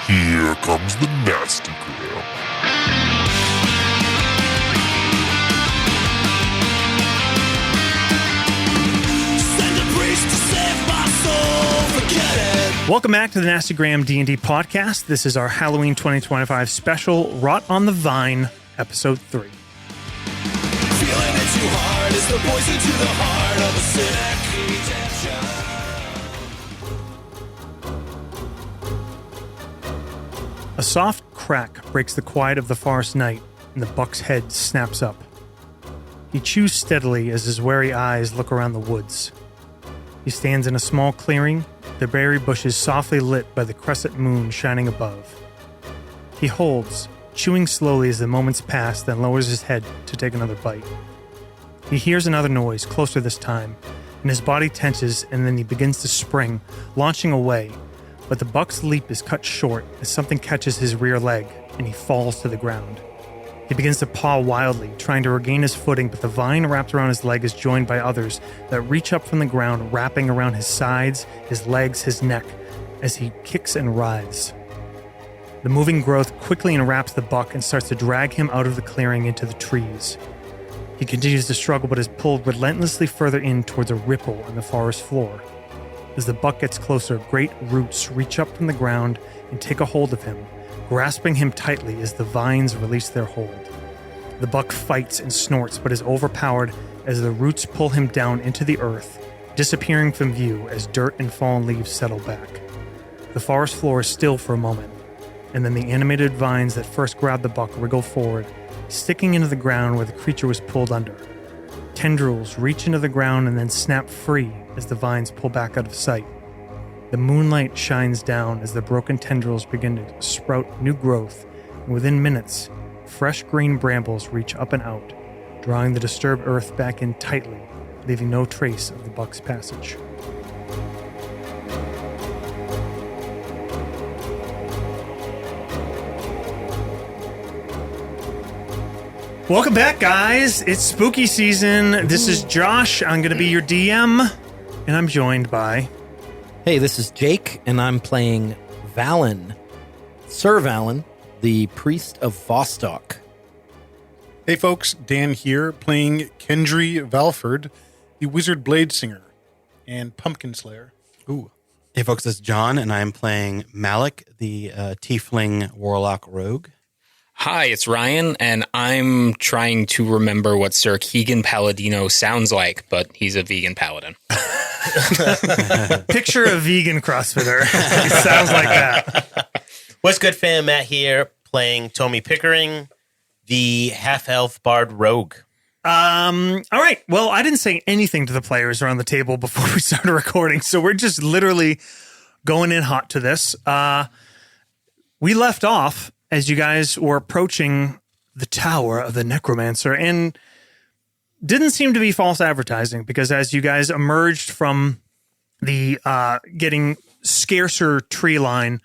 Here comes the nasty gram. Send a priest to save my soul, forget it. Welcome back to the Nasty Gram D&D podcast. This is our Halloween 2025 special, Rot on the Vine, episode 3. Feeling it too hard is the poison to the heart of a cynic. A soft crack breaks the quiet of the forest night, and the buck's head snaps up. He chews steadily as his wary eyes look around the woods. He stands in a small clearing, the berry bushes softly lit by the crescent moon shining above. He holds, chewing slowly as the moments pass, then lowers his head to take another bite. He hears another noise, closer this time, and his body tenses, and then he begins to spring, launching away. But the buck's leap is cut short as something catches his rear leg, and he falls to the ground. He begins to paw wildly, trying to regain his footing, but the vine wrapped around his leg is joined by others that reach up from the ground, wrapping around his sides, his legs, his neck, as he kicks and writhes. The moving growth quickly enwraps the buck and starts to drag him out of the clearing into the trees. He continues to struggle, but is pulled relentlessly further in towards a ripple on the forest floor. As the buck gets closer, great roots reach up from the ground and take a hold of him, grasping him tightly as the vines release their hold. The buck fights and snorts, but is overpowered as the roots pull him down into the earth, disappearing from view as dirt and fallen leaves settle back. The forest floor is still for a moment, and then the animated vines that first grabbed the buck wriggle forward, sticking into the ground where the creature was pulled under. Tendrils reach into the ground and then snap free as the vines pull back out of sight. The moonlight shines down as the broken tendrils begin to sprout new growth, and within minutes, fresh green brambles reach up and out, drawing the disturbed earth back in tightly, leaving no trace of the buck's passage. Welcome back, guys. It's spooky season. This is Josh. I'm going to be your DM, and I'm joined by... Hey, this is Jake, and I'm playing Valen, Sir Valen, the priest of Vostok. Hey folks, Dan here, playing Kendry Valford, the wizard blade singer, and pumpkin slayer. Ooh. Hey folks, this is John, and I'm playing Malik, the tiefling warlock rogue. Hi, it's Ryan, and I'm trying to remember what Sir Keegan Palladino sounds like, but he's a vegan paladin. Picture a vegan CrossFitter. It sounds like that. What's good, fam? Matt here, playing Tommy Pickering, the half-elf bard rogue. All right. Well, I didn't say anything to the players around the table before we started recording, so we're just literally going in hot to this. We left off as you guys were approaching the tower of the necromancer, and didn't seem to be false advertising, because as you guys emerged from the getting scarcer tree line,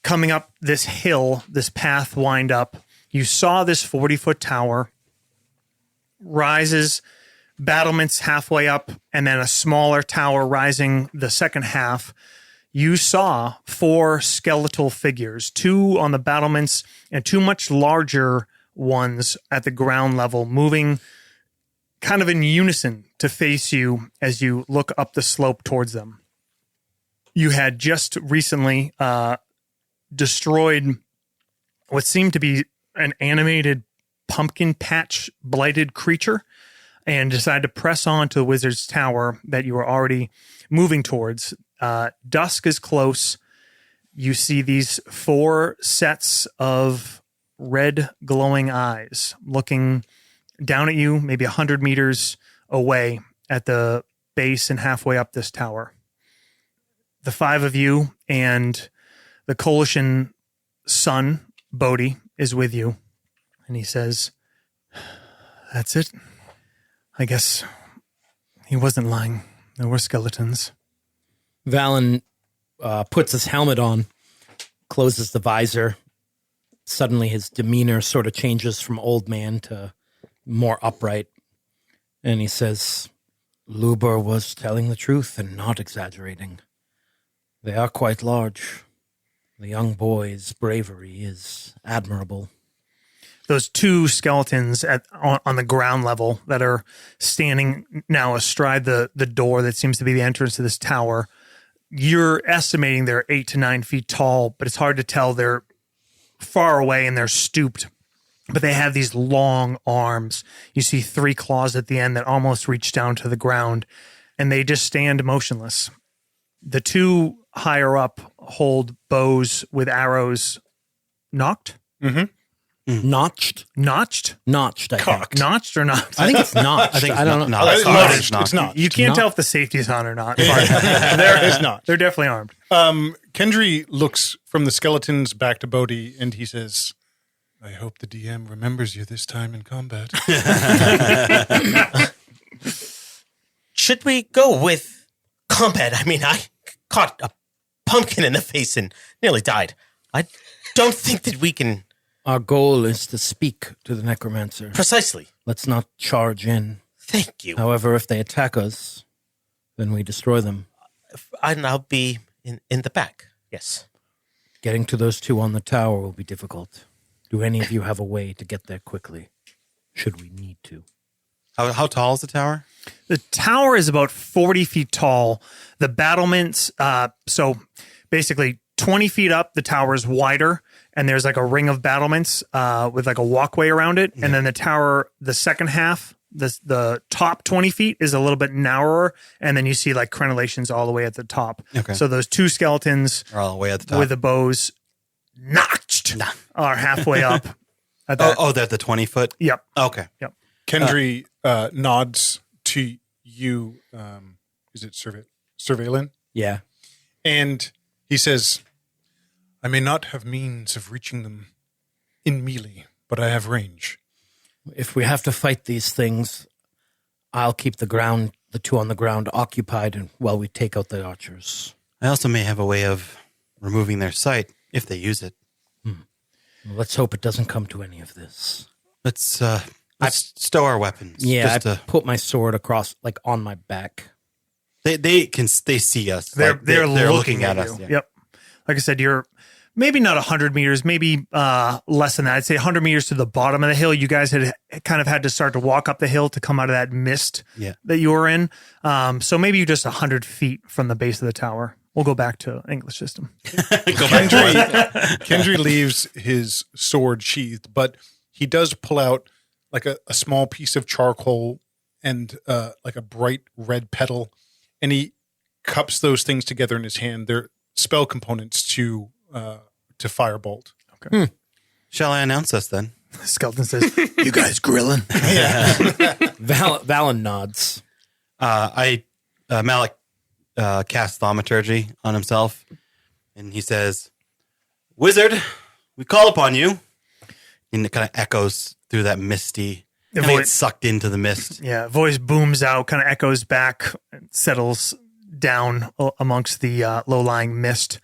coming up this hill, this path wind up, you saw this 40-foot tower, rises, battlements halfway up, and then a smaller tower rising the second half. You saw 4 skeletal figures, 2 on the battlements and 2 much larger ones at the ground level, moving kind of in unison to face you as you look up the slope towards them. You had just recently destroyed what seemed to be an animated pumpkin patch blighted creature, and decided to press on to the wizard's tower that you were already moving towards. Dusk is close. You see these 4 sets of red glowing eyes looking down at you, maybe 100 meters away at the base and halfway up this tower. The 5 of you and the Coalition son, Bodhi, is with you. And he says, "That's it. I guess he wasn't lying. There were skeletons." Valen puts his helmet on, closes the visor. Suddenly his demeanor sort of changes from old man to more upright. And he says, "Luber was telling the truth and not exaggerating. They are quite large. The young boy's bravery is admirable. Those two skeletons on the ground level that are standing now astride the door that seems to be the entrance to this tower. You're estimating they're 8 to 9 feet tall, but it's hard to tell. They're far away and they're stooped, but they have these long arms. You see 3 claws at the end that almost reach down to the ground, and they just stand motionless. The two higher up hold bows with arrows notched. Notched? Notched? Notched, I think. Notched or not? I think it's notched. I think I don't know. It's not. You can't tell if the safety's on or not. It's not. They're definitely armed. Kendry looks from the skeletons back to Bodhi, and he says, I hope the DM remembers you this time in combat. Should we go with combat? I mean, I caught a pumpkin in the face and nearly died. I don't think that we can... Our goal is to speak to the necromancer. Precisely. Let's not charge in. Thank you. However, if they attack us, then we destroy them. And I'll be in the back. Yes. Getting to those two on the tower will be difficult. Do any of you have a way to get there quickly, should we need to? How tall is the tower? The tower is about 40 feet tall. The battlements, so basically 20 feet up, the tower is wider, and there's like a ring of battlements with like a walkway around it. And then the tower, the second half, the top 20 feet is a little bit narrower, and then you see like crenellations all the way at the top. Okay. So those two skeletons Are all the way at the top. with the bows notched are halfway up. At that. They're at the 20-foot? Yep. Okay. Yep. Kendry nods to you. Is it Surveillance? Yeah. And he says, I may not have means of reaching them in melee, but I have range. If we have to fight these things, I'll keep the two on the ground occupied while we take out the archers. I also may have a way of removing their sight if they use it. Well, let's hope it doesn't come to any of this. Let's stow our weapons. Yeah, Just I put my sword across, like on my back. They see us. They're They're looking at us. you. Yeah. Yep. Like I said, you're maybe not 100 meters, maybe less than that. I'd say 100 meters to the bottom of the hill. You guys had kind of had to start to walk up the hill to come out of that mist that you were in. So maybe you're just 100 feet from the base of the tower. We'll go back to English system. Kendry leaves his sword sheathed, but he does pull out like a small piece of charcoal and like a bright red petal, and he cups those things together in his hand. They're spell components to firebolt. Okay. Shall I announce us then? Skeleton says, "You guys grilling?" Valen nods. Malik casts thaumaturgy on himself, and he says, "Wizard, we call upon you." And it kind of echoes through that misty. The And I get voice- sucked into the mist. Yeah, voice booms out, kind of echoes back, and settles down amongst the low-lying mist.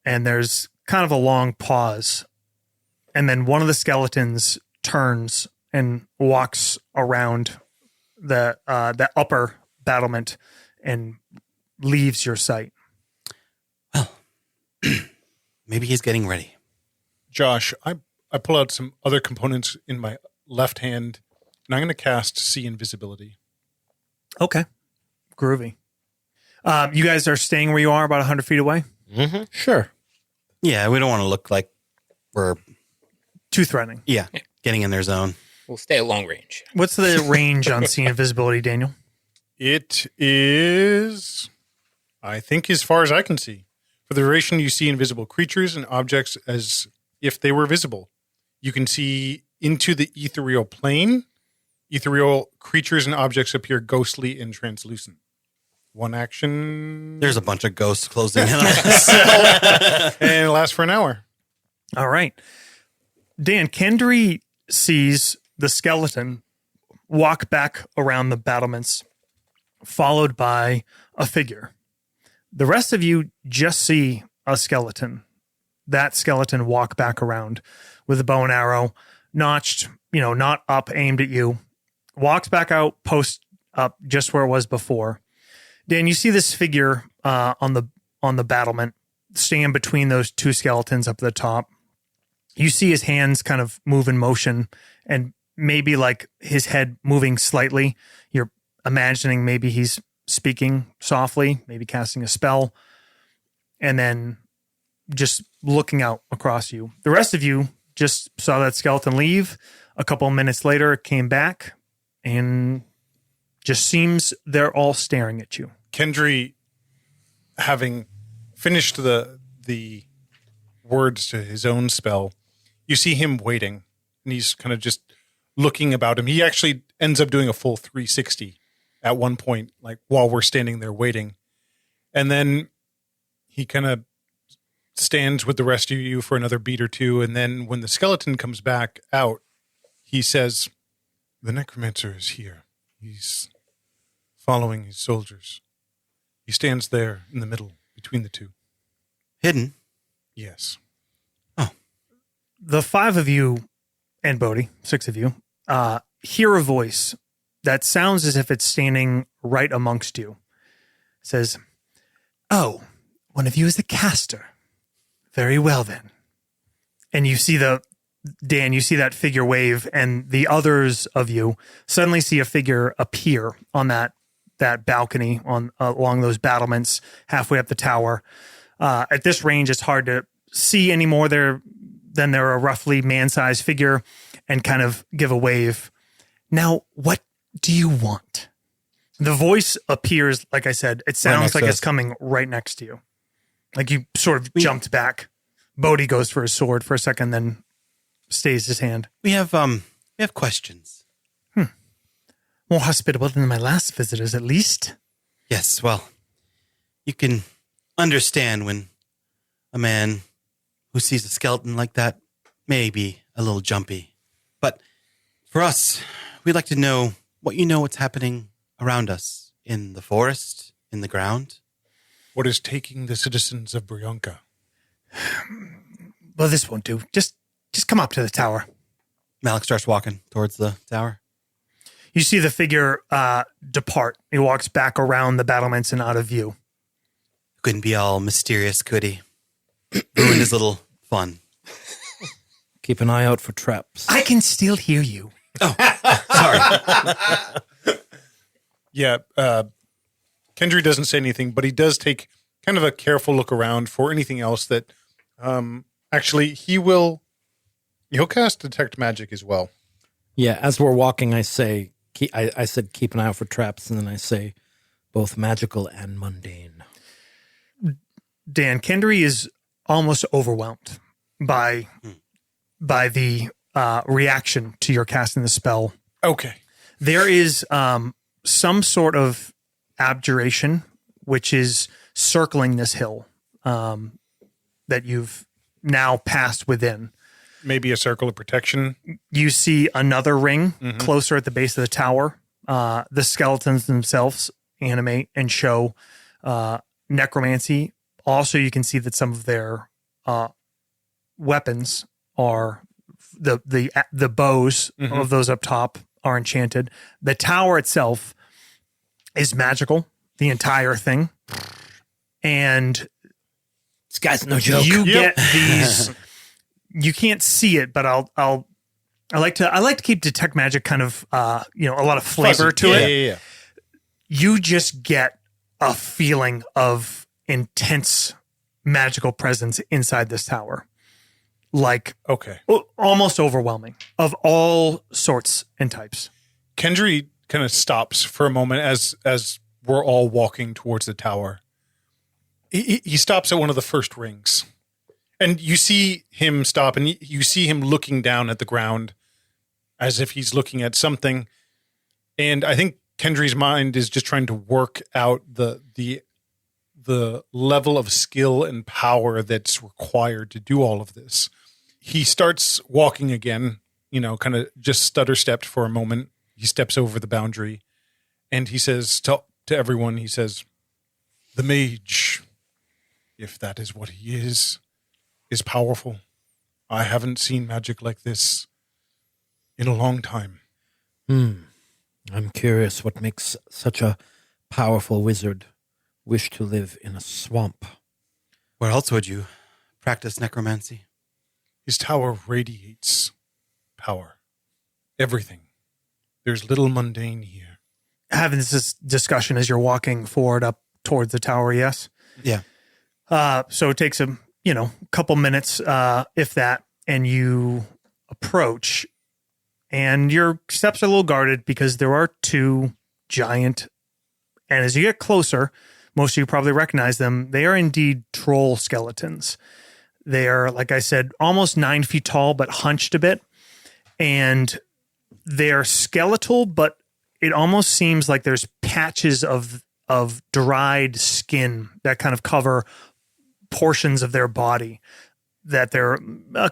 And there's kind of a long pause. And then one of the skeletons turns and walks around the upper battlement and leaves your sight. Maybe he's getting ready. Josh, I pull out some other components in my left hand, and I'm going to cast See Invisibility. Okay. Groovy. You guys are staying where you are, about 100 feet away? Mm-hmm. Sure. Yeah, we don't want to look like we're Too threatening. getting in their zone. We'll stay at long range. What's the range on seeing invisibility, Daniel? It is, I think, as far as I can see. For the duration, you see invisible creatures and objects as if they were visible. You can see into the ethereal plane. Ethereal creatures and objects appear ghostly and translucent. One action. There's a bunch of ghosts closing in on us. And it lasts for an hour. All right. Dan, Kendry sees the skeleton walk back around the battlements, followed by a figure. The rest of you just see a skeleton. That skeleton walk back around with a bow and arrow, notched, not up, aimed at you. Walks back out, post up just where it was before. Dan, you see this figure on the battlement. stand between those two skeletons up at the top. You see his hands kind of move in motion and maybe like his head moving slightly. You're imagining maybe he's speaking softly, maybe casting a spell, and then just looking out across you. The rest of you just saw that skeleton leave. A couple of minutes later, it came back and just seems they're all staring at you. Kendry, having finished the words to his own spell, you see him waiting, and he's kind of just looking about him. He actually ends up doing a full 360 at one point, like while we're standing there waiting. And then he kind of stands with the rest of you for another beat or two. And then when the skeleton comes back out, he says, "The necromancer is here. He's following his soldiers. He stands there in the middle between the two." Hidden? Yes. The 5 of you and Bodhi, 6 of you, hear a voice that sounds as if it's standing right amongst you. It says, "Oh, one of you is a caster. Very well then." And you see Dan, you see that figure wave, and the others of you suddenly see a figure appear on that balcony along those battlements halfway up the tower. At this range, it's hard to see anymore. They're a roughly man-sized figure and kind of give a wave. "Now, what do you want?" The voice appears, like I said, it sounds like it's coming right next to you. Like you sort of jumped back. Bodhi goes for his sword for a second, then stays his hand. We have questions. More hospitable than my last visitors, at least. Yes, well, you can understand when a man who sees a skeleton like that may be a little jumpy. But for us, we'd like to know what's happening around us in the forest, in the ground. What is taking the citizens of Brianka? Well, this won't do. Just come up to the tower. Malik starts walking towards the tower. You see the figure depart. He walks back around the battlements and out of view. Couldn't be all mysterious, could he? Ruined his little fun. Keep an eye out for traps. I can still hear you. Oh, sorry. Yeah, Kendry doesn't say anything, but he does take kind of a careful look around for anything else that actually he'll cast detect magic as well. Yeah, as we're walking, I say, I said keep an eye out for traps, and then I say both magical and mundane. Dan, Kendry is almost overwhelmed by the reaction to your casting the spell. Okay. There is some sort of abjuration, which is circling this hill that you've now passed within. Maybe a circle of protection. You see another ring closer at the base of the tower. The skeletons themselves animate and show necromancy. Also, you can see that some of their weapons are the bows of those up top are enchanted. The tower itself is magical, the entire thing. And This guy's no joke. you get these. You can't see it, but I like to keep detect magic kind of a lot of flavor to it. Yeah. You just get a feeling of intense magical presence inside this tower. Like, Okay. almost overwhelming of all sorts and types. Kendry kind of stops for a moment as we're all walking towards the tower. He stops at one of the first rings. And you see him stop, and you see him looking down at the ground as if he's looking at something. And I think Kendry's mind is just trying to work out the level of skill and power that's required to do all of this. He starts walking again, kind of just stutter-stepped for a moment. He steps over the boundary, and he says to everyone, he says, "The mage, if that is what he is powerful. I haven't seen magic like this in a long time." I'm curious what makes such a powerful wizard wish to live in a swamp. Where else would you practice necromancy? His tower radiates power. Everything. There's little mundane here. Having this discussion as you're walking forward up towards the tower, yes? Yeah. So it takes a couple minutes, if that, and you approach, and your steps are a little guarded because there are two giant, and as you get closer, most of you probably recognize them. They are indeed troll skeletons. They are, like I said, almost 9 feet tall, but hunched a bit, and they're skeletal, but it almost seems like there's patches of dried skin that kind of cover portions of their body, that they're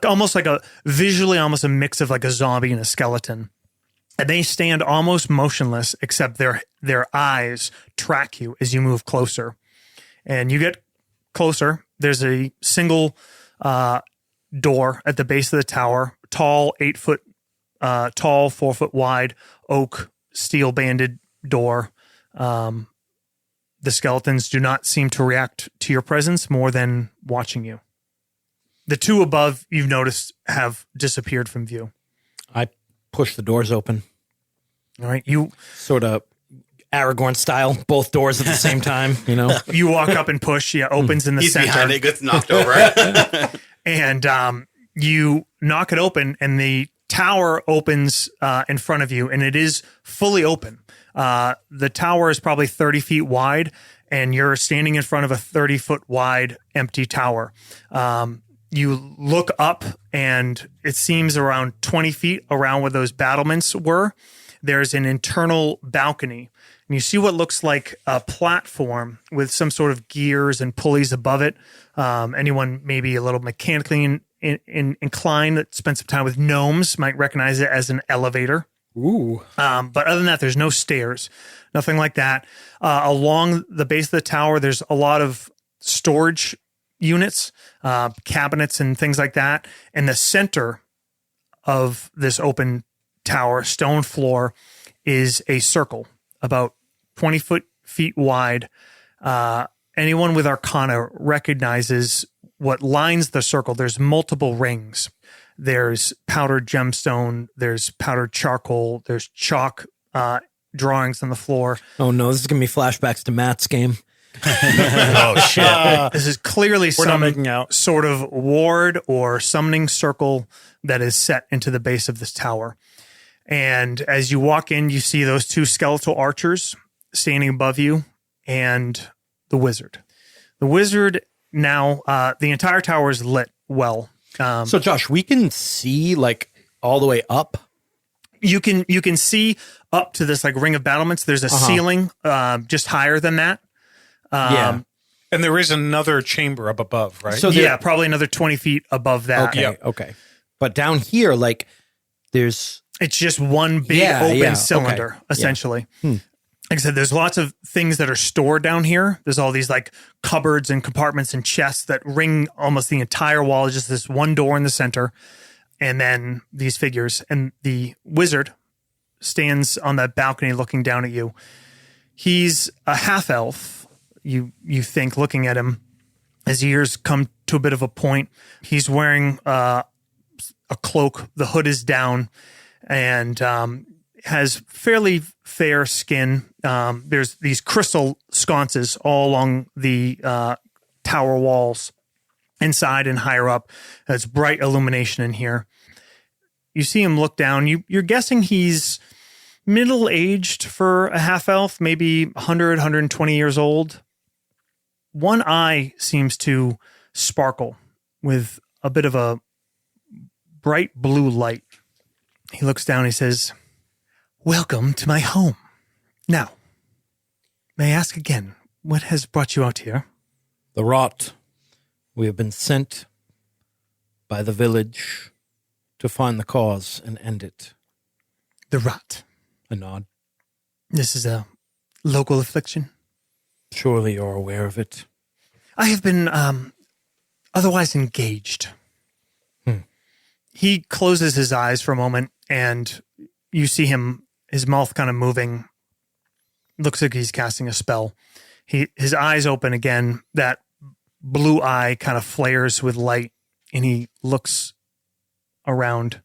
almost like visually almost a mix of like a zombie and a skeleton. And they stand almost motionless, except their eyes track you as you move closer. And you get closer. There's a single door at the base of the tower, tall, 8 foot tall, 4 foot wide, oak, steel banded door. The skeletons do not seem to react to your presence more than watching you. The two above, you've noticed, have disappeared from view. I push the doors open. All right, you Sort of Aragorn style, both doors at the same time, you know? you walk up and push. Yeah, opens in the He's center. behind it, gets knocked over. And you knock it open, and the tower opens in front of you, and it is fully open. The tower is probably 30 feet wide, and you're standing in front of a 30-foot wide empty tower. You look up, and it seems around 20 feet around where those battlements were. There's an internal balcony, and you see what looks like a platform with some sort of gears and pulleys above it. Anyone maybe a little mechanically inclined that spent some time with gnomes might recognize it as an elevator. Ooh. But other than that, there's no stairs, nothing like that. Along the base of the tower, there's a lot of storage units, cabinets and things like that. In the center of this open tower, stone floor, is a circle about 20 feet wide. Anyone with Arcana recognizes what lines the circle. There's multiple rings. There's powdered gemstone. There's powdered charcoal. There's chalk drawings on the floor. Oh, no, this is going to be flashbacks to Matt's game. Oh, shit. This is clearly We're not some making out. sort of ward or summoning circle that is set into the base of this tower. And as you walk in, you see those two skeletal archers standing above you and the wizard. The wizard now, the entire tower is lit well. So, Josh, we can see like all the way up. You can see up to this like ring of battlements. There's a ceiling just higher than that. Yeah. And there is another chamber up above, right? So Yeah, probably another 20 feet above that. Okay. Yep. Okay. But down here, like, there's It's just one big Yeah, open yeah, cylinder, okay. essentially. Like I said, there's lots of things that are stored down here. There's all these like cupboards and compartments and chests that ring almost the entire wall. It's just this one door in the center. And then these figures. And the wizard stands on that balcony looking down at you. He's a half elf, you think, looking at him. His ears come to a bit of a point. He's wearing a cloak. The hood is down and has fairly fair skin. There's these crystal sconces all along the tower walls, inside and higher up. There's bright illumination in here. You see him look down. You're guessing he's middle-aged for a half-elf, maybe 100, 120 years old. One eye seems to sparkle with a bit of a bright blue light. He looks down and he says, "Welcome to my home. Now, may I ask again, what has brought you out here?" the rot. We have been sent by the village to find the cause and end it. The rot. A nod. This is a local affliction. Surely you're aware of it. I have been otherwise engaged. He closes his eyes for a moment, and you see him, his mouth kind of moving. Looks like he's casting a spell. His eyes open again. That blue eye kind of flares with light, and he looks around.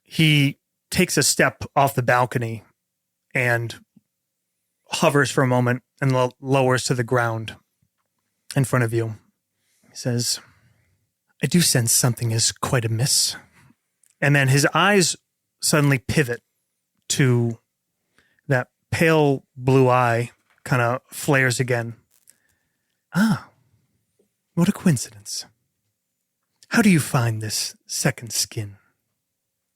He takes a step off the balcony and hovers for a moment and lowers to the ground in front of you. He says, I do sense something is quite amiss. And then his eyes suddenly pivot to that pale blue eye kind of flares again. Ah, what a coincidence. How do you find this second skin?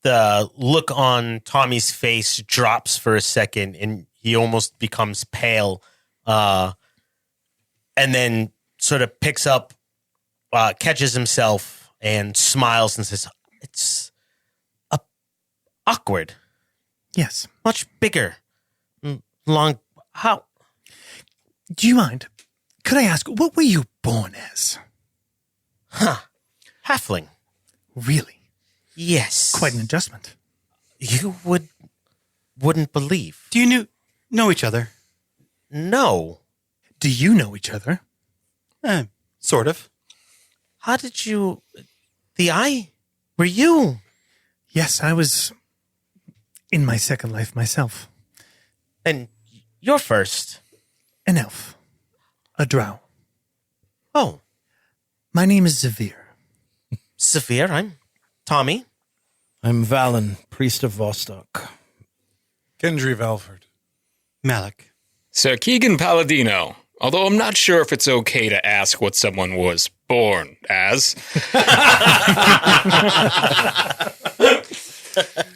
The look on Tommy's face drops for a second, and he almost becomes pale, and then sort of picks up, catches himself, and smiles and says, "It's awkward. Yes. Much bigger. Long. How? Do you mind? Could I ask, what were you born as? Halfling. Really? Yes. Quite an adjustment. You wouldn't believe. Do you know each other? No. Do you know each other? Sort of. How did you... The eye? Were you? Yes, I was in my second life myself. And you're first. An elf. A drow. Oh. My name is Zavir. Severe, I'm Tommy. I'm Valen, priest of Vostok. Gendry Valford. Malik. Sir Keegan Palladino. Although I'm not sure if it's okay to ask what someone was born as.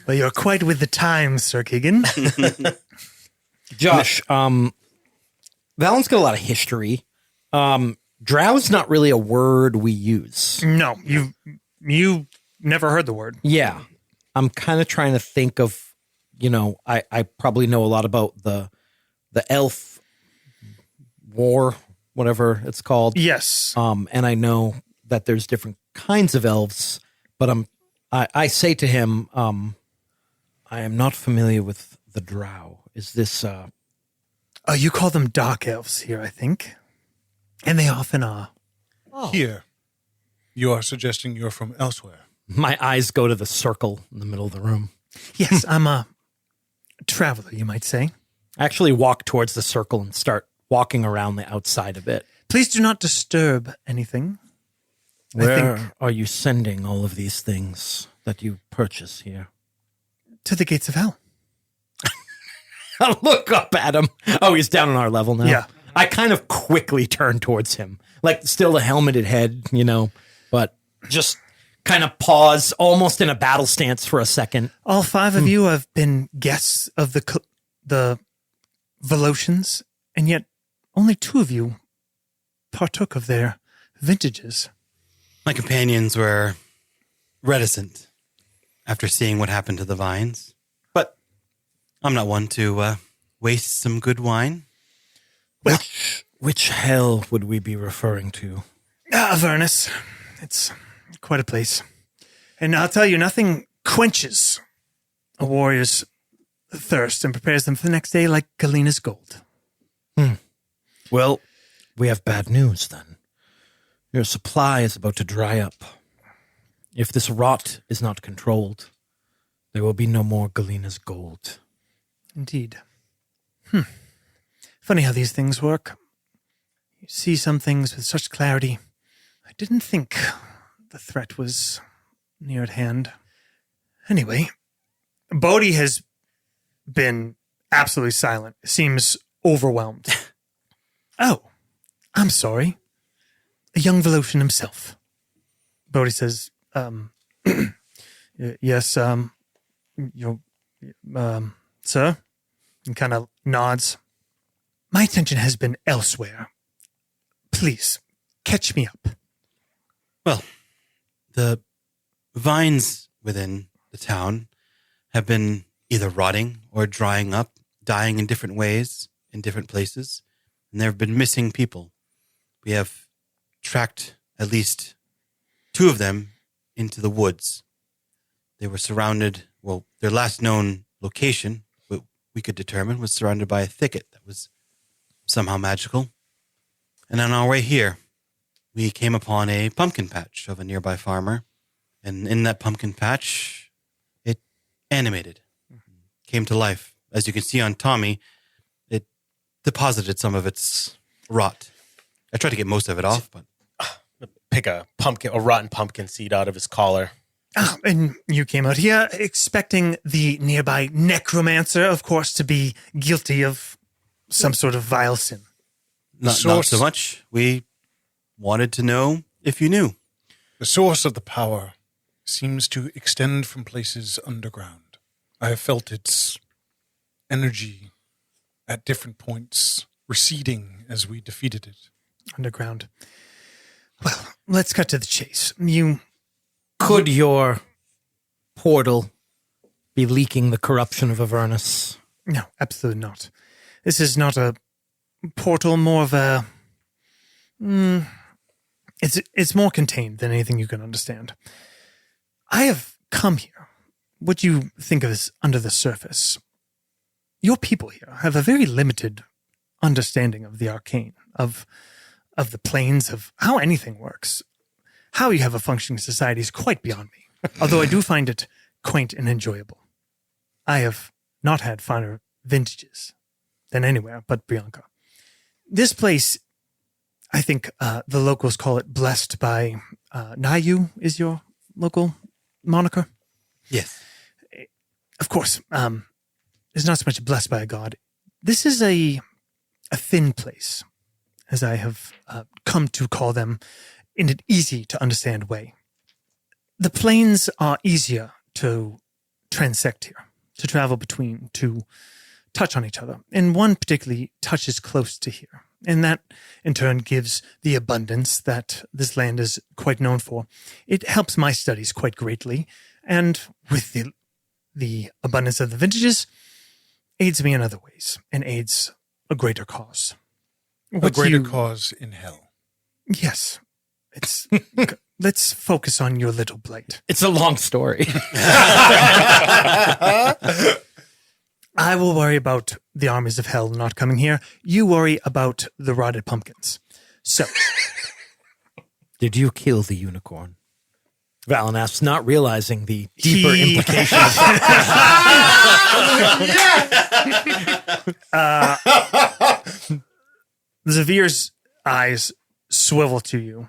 Well, you're quite with the times, Sir Keegan. Josh, Valen's got a lot of history. Drow's not really a word we use. No, you never heard the word. Yeah. I'm kind of trying to think of, I probably know a lot about the elf war, whatever it's called. Yes. And I know that there's different kinds of elves, but I say to him, I am not familiar with the drow. Is this You call them dark elves here, I think. And they often are. Oh. Here, you are suggesting you're from elsewhere. my eyes go to the circle in the middle of the room. Yes, I'm a traveler, you might say. I actually walk towards the circle and start walking around the outside of it. Please do not disturb anything. Where are you sending all of these things that you purchase here? To the gates of hell. I look up at him. Oh, he's down on our level now. Yeah. I kind of quickly turn towards him, like still a helmeted head, but just kind of pause almost in a battle stance for a second. All five of you have been guests of the Volosians, and yet only two of you partook of their vintages. My companions were reticent after seeing what happened to the vines, but I'm not one to waste some good wine. Well, Which hell would we be referring to? Avernus. It's quite a place. And I'll tell you, nothing quenches a warrior's thirst and prepares them for the next day like Galena's gold. Well, we have bad news then. Your supply is about to dry up. If this rot is not controlled, there will be no more Galena's gold. Indeed. Funny how these things work. You see some things with such clarity. I didn't think the threat was near at hand. Anyway, Bodhi has been absolutely silent. Seems overwhelmed. Oh, I'm sorry. A young Volosian himself. Bodhi says, yes, sir? And kind of nods. My attention has been elsewhere. Please, catch me up. Well, the vines within the town have been either rotting or drying up, dying in different ways, in different places, and there have been missing people. We have tracked at least two of them into the woods. They were surrounded, their last known location, what we could determine, was surrounded by a thicket that was somehow magical. And on our way here, we came upon a pumpkin patch of a nearby farmer. And in that pumpkin patch, it animated, came to life. As you can see on Tommy, it deposited some of its rot. I tried to get most of it off, but... Pick a rotten pumpkin seed out of his collar. Ah, and you came out here expecting the nearby necromancer, of course, to be guilty of some sort of vile sin. Not so much. We wanted to know if you knew. The source of the power seems to extend from places underground. I have felt its energy at different points receding as we defeated it. Underground. Well, let's cut to the chase. Could your portal be leaking the corruption of Avernus? No, absolutely not. This is not a portal, more of a... It's more contained than anything you can understand. I have come here. What you think of as under the surface. Your people here have a very limited understanding of the arcane, of the planes, of how anything works. How you have a functioning society is quite beyond me, although I do find it quaint and enjoyable. I have not had finer vintages than anywhere but Brianka. This place, I think the locals call it blessed by Nayu is your local moniker. Yes. Of course, it's not so much blessed by a god. This is a thin place, as I have come to call them in an easy-to-understand way. The planes are easier to transect here, to travel between, to touch on each other. And one particularly touches close to here. And that, in turn, gives the abundance that this land is quite known for. It helps my studies quite greatly. And with the abundance of the vintages, aids me in other ways and aids a greater cause. A greater cause in hell. Yes. It's let's focus on your little blight. It's a long story. I will worry about the armies of hell not coming here. You worry about the rotted pumpkins. So, did you kill the unicorn? Valen asks, not realizing the deeper implications. Zavir's eyes swivel to you.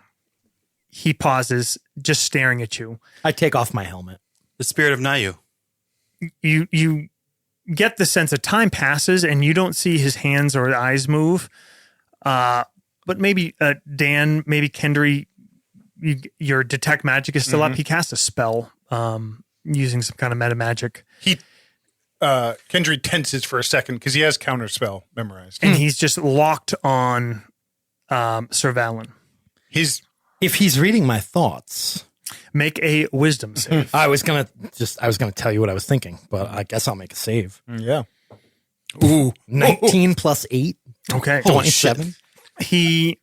He pauses, just staring at you. I take off my helmet. The spirit of Nayu. You get the sense that time passes and you don't see his hands or eyes move. But maybe Dan, maybe Kendry, your detect magic is still up. He cast a spell using some kind of meta magic. Kendry tenses for a second because he has counterspell memorized. And he's just locked on Sir Valen. If he's reading my thoughts, make a wisdom save. I was gonna tell you what I was thinking, but I guess I'll make a save. Yeah. Ooh, 19 plus 8. Okay, 27. He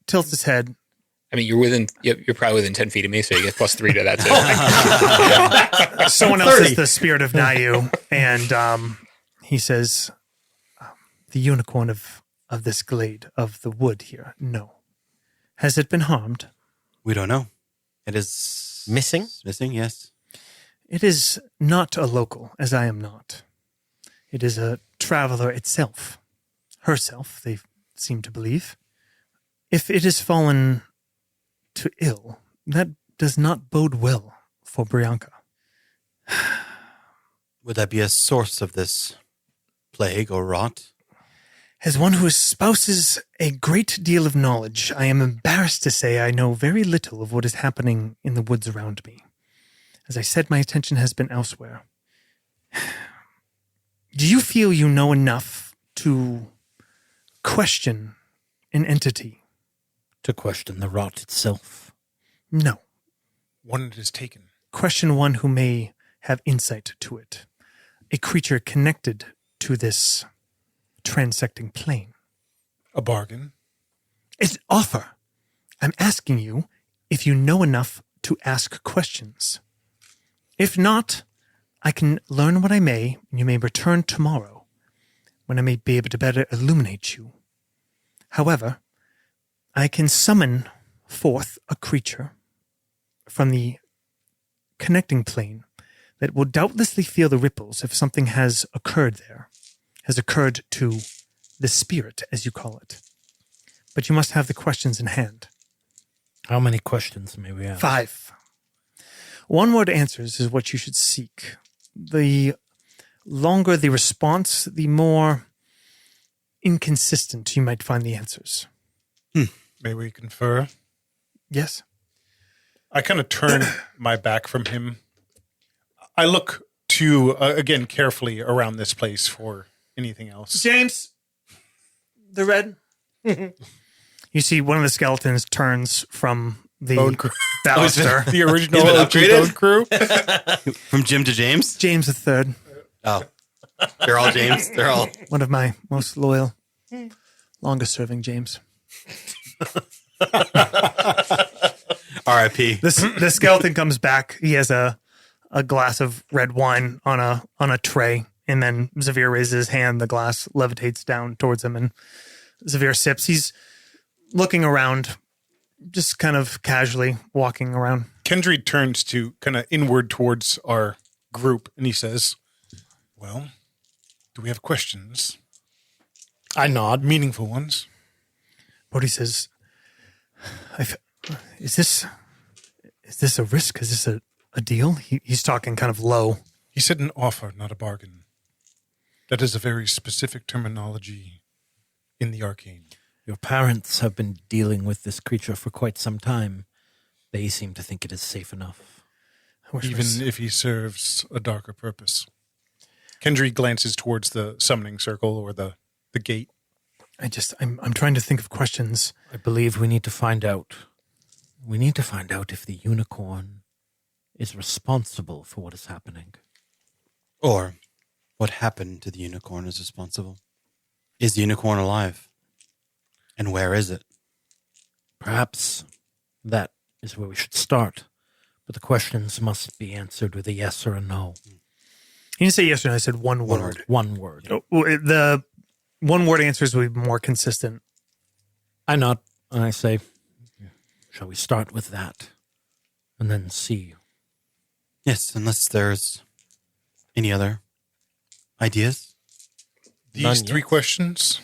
tilts his head. I mean, you're probably within 10 feet of me, so you get +3 to that too. Someone else is the spirit of Nayu, and he says, the unicorn of this glade, of the wood here, no. Has it been harmed? We don't know. It is... Missing? Missing, yes. It is not a local, as I am not. It is a traveler itself. Herself, they seem to believe. If it has fallen to ill, that does not bode well for Brianka. Would that be a source of this plague or rot? As one who espouses a great deal of knowledge, I am embarrassed to say I know very little of what is happening in the woods around me. As I said, my attention has been elsewhere. Do you feel you know enough to question an entity? To question the rot itself? No. One it is taken. Question one who may have insight to it. A creature connected to this transecting plane. A bargain. It's an offer. I'm asking you if you know enough to ask questions. If not, I can learn what I may, and you may return tomorrow, when I may be able to better illuminate you. However, I can summon forth a creature from the connecting plane that will doubtlessly feel the ripples if something has occurred there, has occurred to the spirit, as you call it. But you must have the questions in hand. How many questions may we ask? 5. One-word answers is what you should seek. The longer the response, the more inconsistent you might find the answers. May we confer? Yes? I kind of turn my back from him. I look to, again, carefully around this place for anything else. James, the red. You see one of the skeletons turns from the Bone crew. baluster. The original He's been OG upgraded? Bone crew. From Jim to James? James the third, Oh. They're all James. They're all. one of my most loyal, longest serving James. R.I.P. The skeleton comes back. He has a glass of red wine on a tray, and then Xavier raises his hand. The glass levitates down towards him, and Xavier sips. He's looking around, just kind of casually walking around. Kendry turns to kind of inward towards our group, and he says, well, do we have questions? I nod. Meaningful ones? Bodhi says, is this a risk? Is this a deal? He's talking kind of low. He said an offer, not a bargain. That is a very specific terminology in the arcane. Your parents have been dealing with this creature for quite some time. They seem to think it is safe enough. I wish Even if he serves a darker purpose. Kendry glances towards the summoning circle or the gate. I'm trying to think of questions. I believe we need to find out. We need to find out if the unicorn is responsible for what is happening. Or what happened to the unicorn is responsible. Is the unicorn alive? And where is it? Perhaps that is where we should start. But the questions must be answered with a yes or a no. You didn't say yes or no. I said one word. One word. The one-word answers will be more consistent. I nod and I say, shall we start with that and then see? Yes, unless there's any other ideas. These None 3 yet. questions?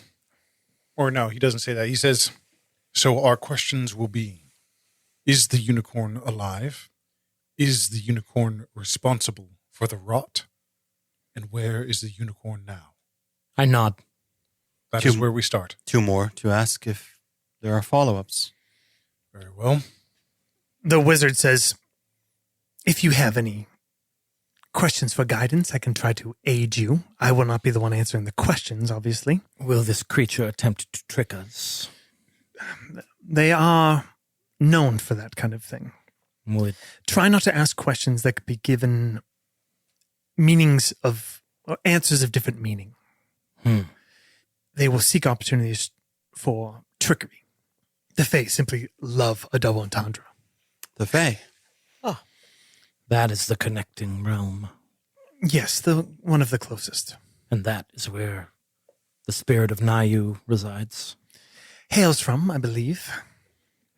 Or no, he doesn't say that. He says, so our questions will be, is the unicorn alive? Is the unicorn responsible for the rot? And where is the unicorn now? I nod. That is where we start. 2 more to ask if there are follow-ups. Very well. The wizard says, if you have any questions for guidance, I can try to aid you. I will not be the one answering the questions, obviously. Will this creature attempt to trick us? They are known for that kind of thing. Will it Try not to ask questions that could be given meanings of, or answers of different meaning. They will seek opportunities for trickery. The Fae simply love a double entendre. The Fae. That is the connecting realm. Yes, one of the closest. And that is where the spirit of Nayu resides. Hails from, I believe.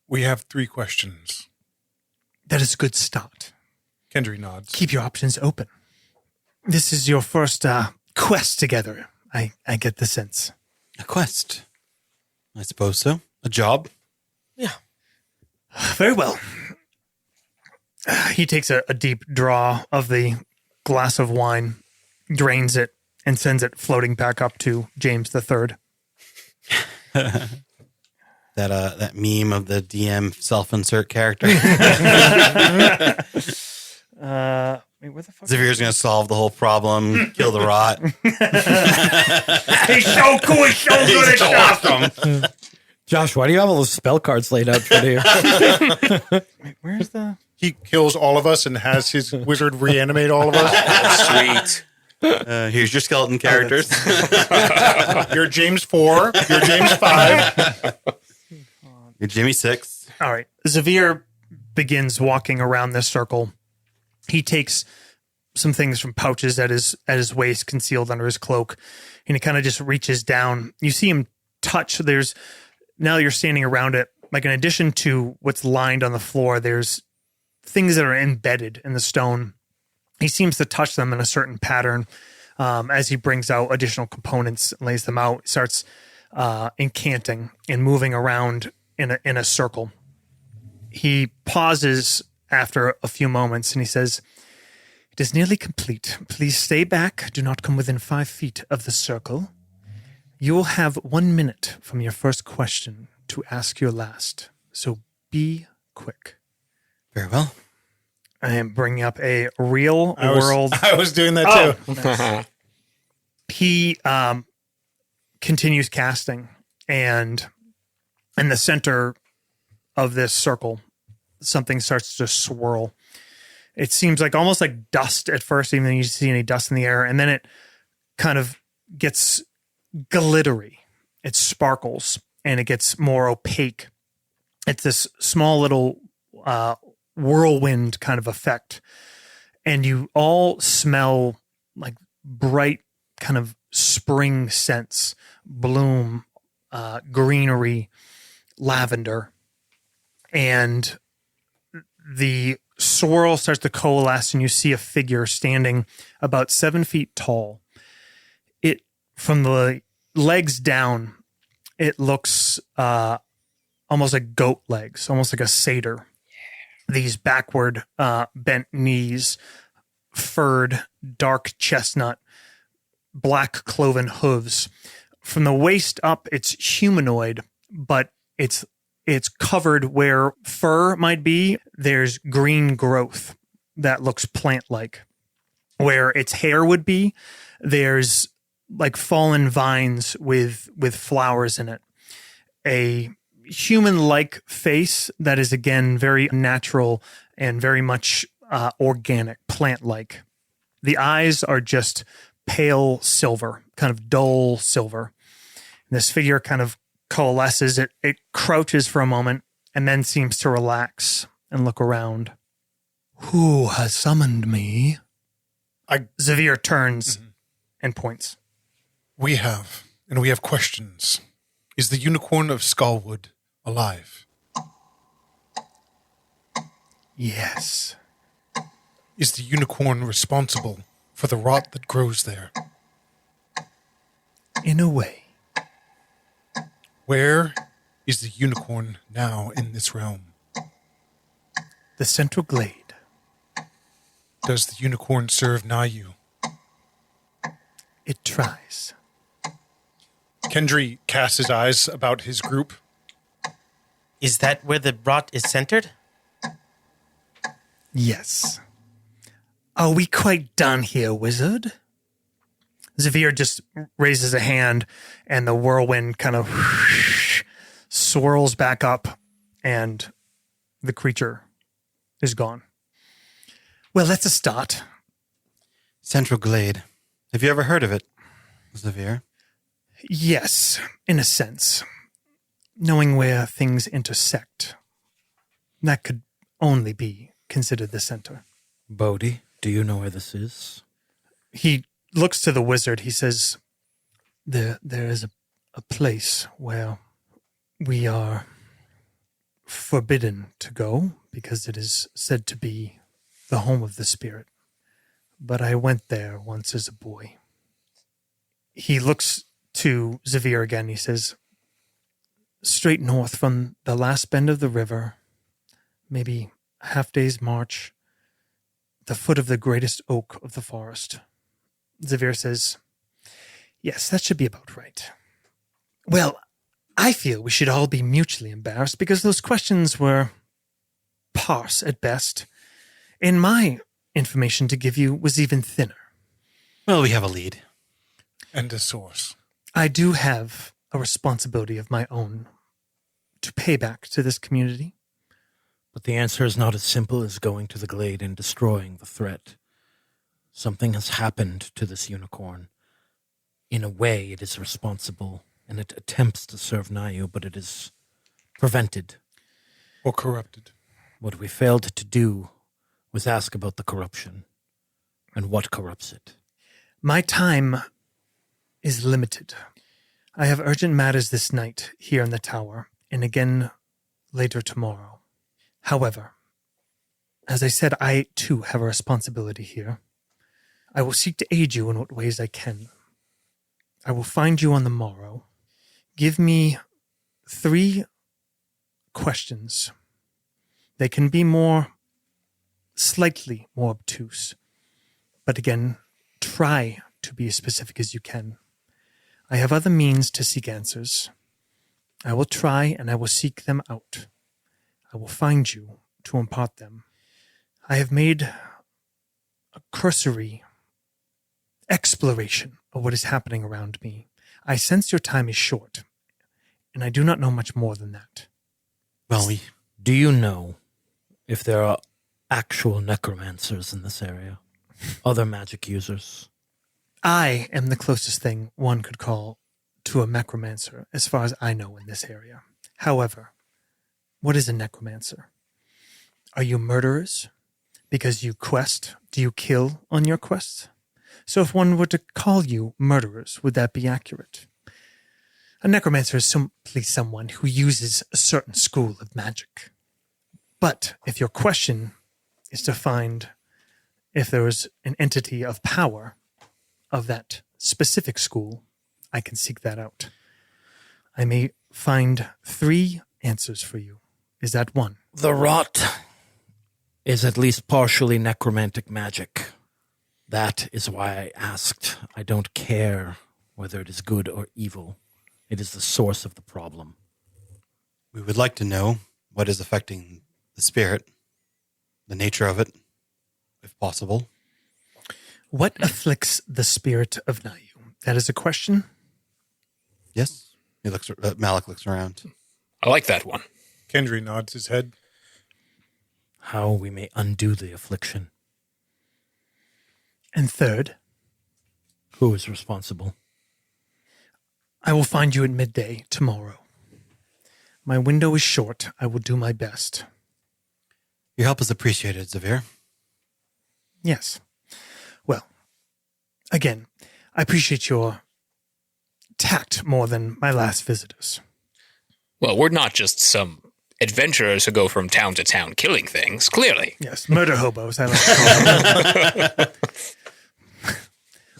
We have 3 questions. That is a good start. Kendry nods. Keep your options open. This is your first quest together. I get the sense. A quest. I suppose so. A job. Very well. He takes a deep draw of the glass of wine, drains it, and sends it floating back up to James the Third. That meme of the DM self-insert character. Wait, where the fuck? Xavier's going to solve the whole problem, kill the rot. He's so cool. He's so good at stuff. Awesome. Josh, why do you have all those spell cards laid out for you? Wait, where's the? He kills all of us and has his wizard reanimate all of us. Sweet. Here's your skeleton characters. You're James 4. You're James 5. You're Jimmy 6. All right. Xavier begins walking around this circle. He takes some things from pouches at his waist, concealed under his cloak, and he kind of just reaches down. You see him touch. Now you're standing around it. like in addition to what's lined on the floor, there's things that are embedded in the stone. He seems to touch them in a certain pattern. As he brings out additional components, lays them out, starts incanting and moving around in a circle. He pauses after a few moments and he says, "It is nearly complete. Please stay back. Do not come within 5 feet of the circle. You will have 1 minute from your first question to ask your last. So be quick." Very well. I am bringing up a real world. I was doing that too. He continues casting, and in the center of this circle, something starts to swirl. It seems like almost like dust at first, even though you see any dust in the air, and then it kind of gets glittery. It sparkles, and it gets more opaque. It's this small little whirlwind kind of effect, and you all smell like bright kind of spring scents, bloom, greenery, lavender, and the swirl starts to coalesce, and you see a figure standing about 7 feet tall. It, from the legs down, it looks almost like goat legs, almost like a satyr. These backward bent knees, furred, dark chestnut, black cloven hooves. From the waist up, it's humanoid, but it's covered where fur might be. There's green growth that looks plant-like. Where its hair would be, there's like fallen vines with flowers in it. A human-like face that is, again, very natural and very much organic, plant-like. The eyes are just pale silver, kind of dull silver. And this figure kind of coalesces. It crouches for a moment and then seems to relax and look around. "Who has summoned me?" Xavier turns and points. We have questions. Is the unicorn of Skullwood alive? Yes. Is the unicorn responsible for the rot that grows there? In a way. Where is the unicorn now in this realm? The central glade. Does the unicorn serve Nayu? It tries. Kendry casts his eyes about his group. Is that where the rot is centered? Yes. Are we quite done here, wizard? Xavier just raises a hand, and the whirlwind kind of swirls back up, and the creature is gone. Well, that's a start. Central Glade. Have you ever heard of it, Xavier? Yes, in a sense. Knowing where things intersect. That could only be considered the center. Bodhi, do you know where this is? He looks to the wizard. He says, There is a place where we are forbidden to go because it is said to be the home of the spirit. But I went there once as a boy. He looks to Xavier again. He says, straight north from the last bend of the river, maybe a half day's march, the foot of the greatest oak of the forest. Xavier says, yes, that should be about right. Well, I feel we should all be mutually embarrassed because those questions were sparse at best, and my information to give you was even thinner. Well, we have a lead. And a source. I do have a responsibility of my own to pay back to this community. But the answer is not as simple as going to the glade and destroying the threat. Something has happened to this unicorn. In a way, it is responsible, and it attempts to serve Nayu, but it is prevented. Or corrupted. What we failed to do was ask about the corruption and what corrupts it. My time is limited. I have urgent matters this night here in the tower, and again later tomorrow. However, as I said, I too have a responsibility here. I will seek to aid you in what ways I can. I will find you on the morrow. Give me 3 questions. They can be slightly more obtuse. But again, try to be as specific as you can. I have other means to seek answers. I will try and I will seek them out. I will find you to impart them. I have made a cursory exploration of what is happening around me. I sense your time is short, and I do not know much more than that. Well, Do you know if there are actual necromancers in this area? Other magic users? I am the closest thing one could call to a necromancer, as far as I know in this area. However, what is a necromancer? Are you murderers? Because you quest? Do you kill on your quests? So if one were to call you murderers, would that be accurate? A necromancer is simply someone who uses a certain school of magic. But if your question is to find if there is an entity of power of that specific school, I can seek that out. I may find 3 answers for you. Is that one? The rot is at least partially necromantic magic. That is why I asked. I don't care whether it is good or evil. It is the source of the problem. we would like to know what is affecting the spirit, the nature of it, if possible. What afflicts the spirit of Nayu? That is a question. Yes. He looks. Malik looks around. I like that one. Kendry nods his head. How we may undo the affliction. And third, Who is responsible? I will find you at midday tomorrow. My window is short. I will do my best. Your help is appreciated, Zavir. Yes. Well, again, I appreciate your tact more than my last visitors. Well, we're not just some adventurers who go from town to town killing things, clearly. Yes, murder hobos, I like to call them.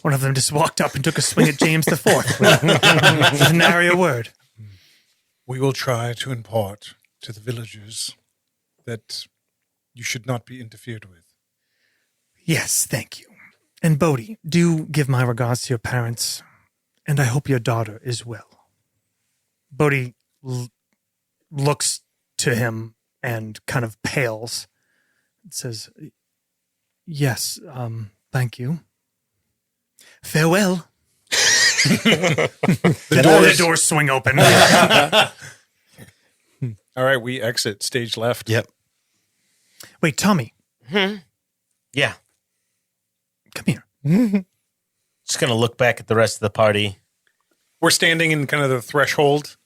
One of them just walked up and took a swing at James IV with nary a word. We will try to impart to the villagers that you should not be interfered with. Yes, thank you. And Bodhi, do give my regards to your parents, and I hope your daughter is well. Bodhi looks to him and kind of pales. It says, yes, thank you. Farewell. The doors swing open. All right, we exit stage left. Yep. Wait, Tommy, Yeah. come here. Just going to look back at the rest of the party. We're standing in kind of the threshold,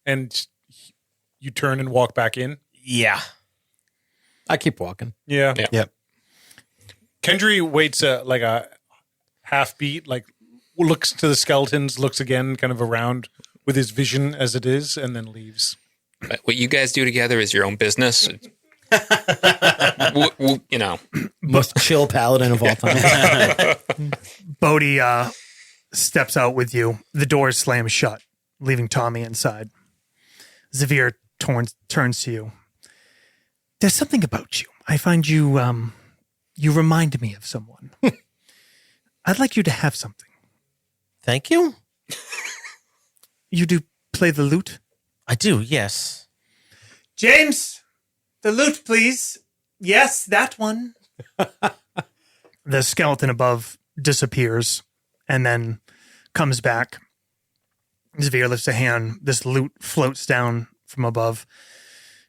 and you turn and walk back in. Yeah. I keep walking. Yeah. Yeah. Yep. Kendry waits like a half beat, like looks to the skeletons, looks again kind of around with his vision as it is, and then leaves. What you guys do together is your own business. You know. Most chill paladin of all time. Bodhi steps out with you. The doors slam shut, leaving Tommy inside. Zavir turns to you. There's something about you. I find you, you remind me of someone. I'd like you to have something. Thank you. You do play the lute? I do, yes. James, the lute, please. Yes, that one. The skeleton above disappears and then comes back. Zavir lifts a hand. This lute floats down from above.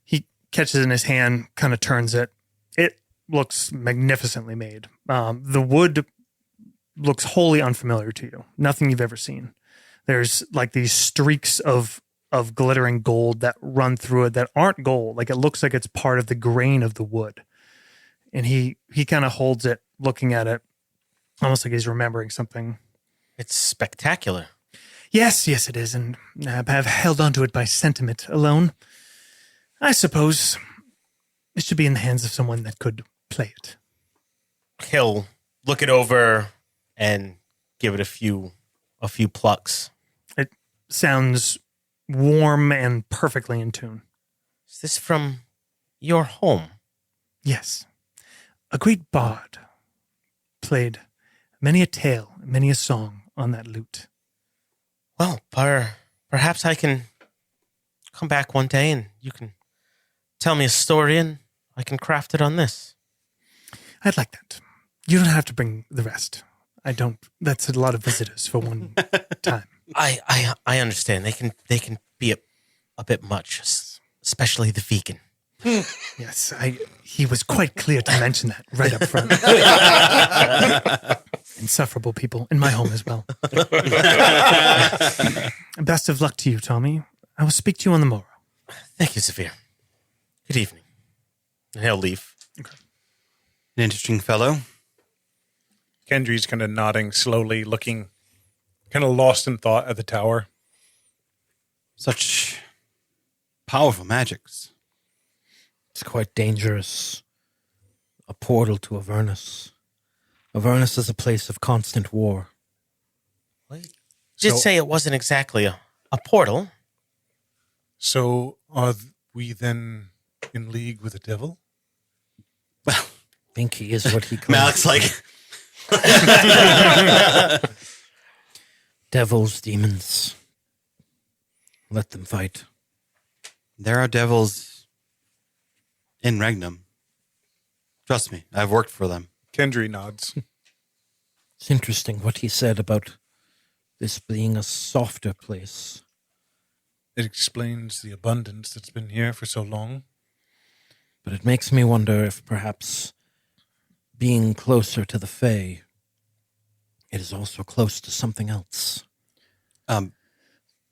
He catches it in his hand, kind of turns it. It looks magnificently made. The wood looks wholly unfamiliar to you. Nothing you've ever seen. There's like these streaks of glittering gold that run through it that aren't gold. Like it looks like it's part of the grain of the wood. And he kind of holds it, looking at it, almost like he's remembering something. It's spectacular. Yes, it is. And I have held onto it by sentiment alone. I suppose it should be in the hands of someone that could play it. He'll look it over and give it a few plucks. It sounds warm and perfectly in tune. Is this from your home? Yes. A great bard played many a tale, many a song on that lute. Well, perhaps I can come back one day and you can tell me a story and I can craft it on this. I'd like that. You don't have to bring the rest. I don't. That's a lot of visitors for one time. I understand. They can be a bit much, especially the vegan. Yes, he was quite clear to mention that right up front. Insufferable people in my home as well. Best of luck to you, Tommy. I will speak to you on the morrow. Thank you, Zafir. Good evening. And he'll leave. An interesting fellow. Kendry's kind of nodding slowly, looking kind of lost in thought at the tower. Such powerful magics. It's quite dangerous. A portal to Avernus. Avernus is a place of constant war. Well, you did say it wasn't exactly a portal. So are we then in league with the devil? Well, I think he is what he calls Malik's like, devils, demons. Let them fight. there are devils in Regnum. Trust me, I've worked for them. Kendry nods. It's interesting what he said about this being a softer place. It explains the abundance that's been here for so long. But it makes me wonder if perhaps being closer to the Fae, it is also close to something else.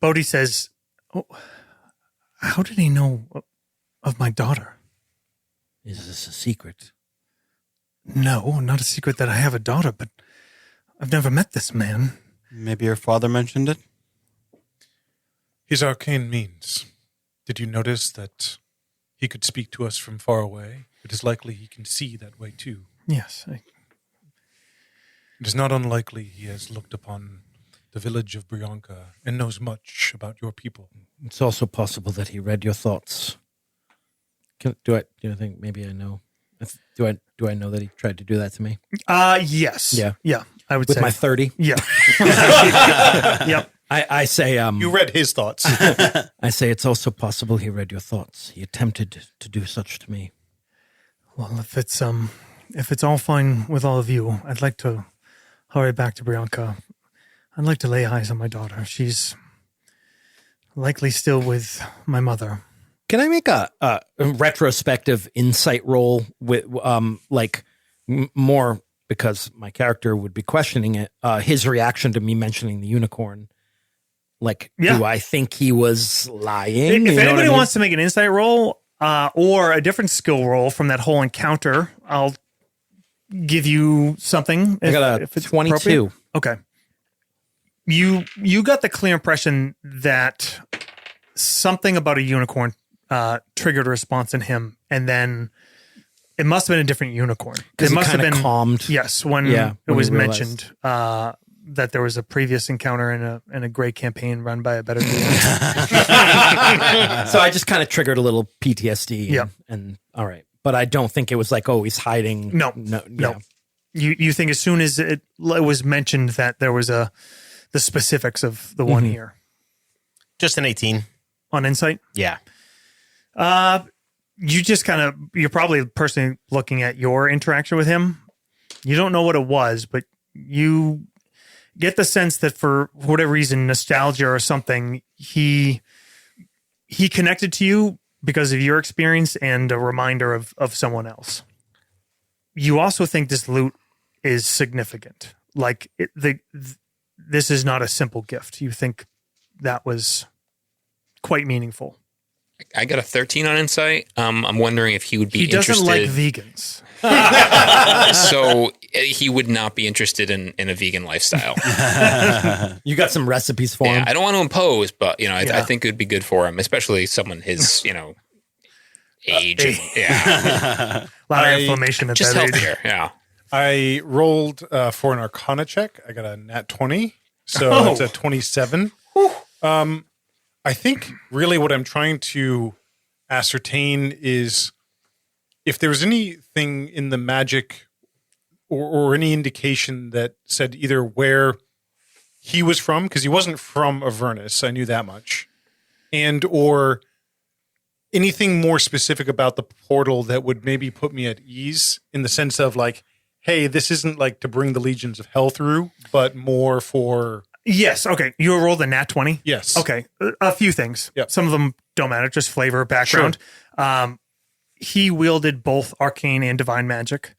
Bodhi says, "Oh, how did he know of my daughter?" Is this a secret? No, not a secret that I have a daughter, but I've never met this man. Maybe your father mentioned it? His arcane means. Did you notice that he could speak to us from far away? It is likely he can see that way too. Yes, It is not unlikely he has looked upon the village of Brianka and knows much about your people. It's also possible that he read your thoughts. Do you think maybe I know? Do I know that he tried to do that to me? yes. Yeah. I would With say. my 30? Yeah. Yep. I say You read his thoughts. I say it's also possible he read your thoughts. He attempted to do such to me. Well, if it's all fine with all of you, I'd like to hurry back to Brianka. I'd like to lay eyes on my daughter. She's likely still with my mother. Can I make a retrospective insight roll with more because my character would be questioning it? His reaction to me mentioning the unicorn. Do I think he was lying? If anybody wants to make an insight roll or a different skill roll from that whole encounter, I'll give you something. I got a 22. Okay. You got the clear impression that something about a unicorn triggered a response in him, and then it must have been a different unicorn. Because it he must have kind been of calmed. Yes, when Yeah, it was when he realized. mentioned that there was a previous encounter in a great campaign run by a better dude. So I just kind of triggered a little PTSD. Yeah. And all right. But I don't think it was like, oh, he's hiding. No. Yeah. You think as soon as it was mentioned that there was the specifics of the one here Just an 18. on insight? Yeah. You just you're probably personally looking at your interaction with him. You don't know what it was, but you get the sense that for whatever reason, nostalgia or something, he connected to you because of your experience and a reminder of someone else. You also think this loot is significant. Like this is not a simple gift. You think that was quite meaningful. I got a 13 on insight. I'm wondering if he would be He doesn't interested. like vegans. So he would not be interested in a vegan lifestyle. You got some recipes for him? I don't want to impose, but I Yeah. think it would be good for him, especially someone his age. Yeah. A lot of inflammation at Just that age. healthier. Yeah. I rolled for an Arcana check. I got a nat 20, so it's a 27. I think really what I'm trying to ascertain is if there was anything in the magic or any indication that said either where he was from, because he wasn't from Avernus, I knew that much, and or anything more specific about the portal that would maybe put me at ease in the sense of like, hey, this isn't like to bring the legions of hell through, but more for... Yes. Okay. You rolled a nat 20? Yes. Okay. A few things. Yep. Some of them don't matter, just flavor, background. He wielded both arcane and divine magic.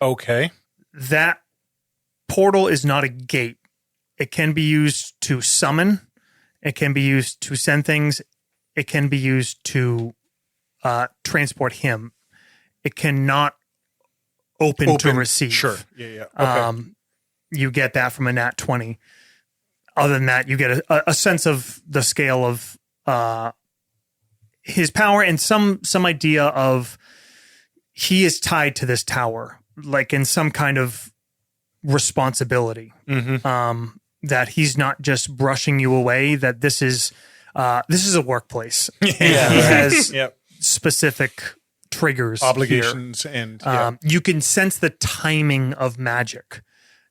Okay. That portal is not a gate. It can be used to summon. It can be used to send things. It can be used to transport him. It cannot open to receive. Sure. Yeah. Okay. You get that from a nat 20. Other than that, you get a sense of the scale of his power and some idea of he is tied to this tower, like in some kind of responsibility. That he's not just brushing you away. That this is a workplace. And he has specific triggers, obligations, here. and you can sense the timing of magic.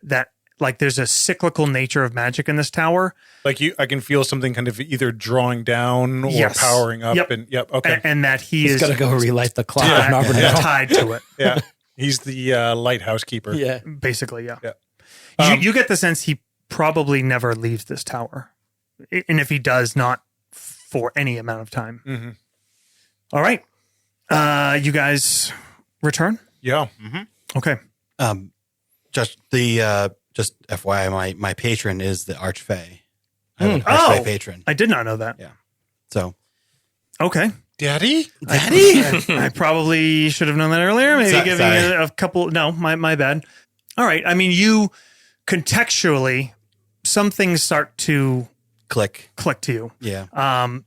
That like there's a cyclical nature of magic in this tower. Like I can feel something kind of either drawing down or powering up. Yep. Okay. And that He's got to go relight the clock. tied to it. Yeah. He's the lighthouse keeper. Yeah. Basically, yeah. Yeah. You get the sense he probably never leaves this tower. And if he does, not for any amount of time. Mm-hmm. All right. You guys return? Yeah. Okay. Just FYI, my patron is the Archfey. I have an Archfey patron. I did not know that. Yeah. So, okay. Daddy? I probably should have known that earlier. Maybe giving sorry. you a couple. No, my bad. All right. I mean, you contextually, some things start to click. click to you. Yeah.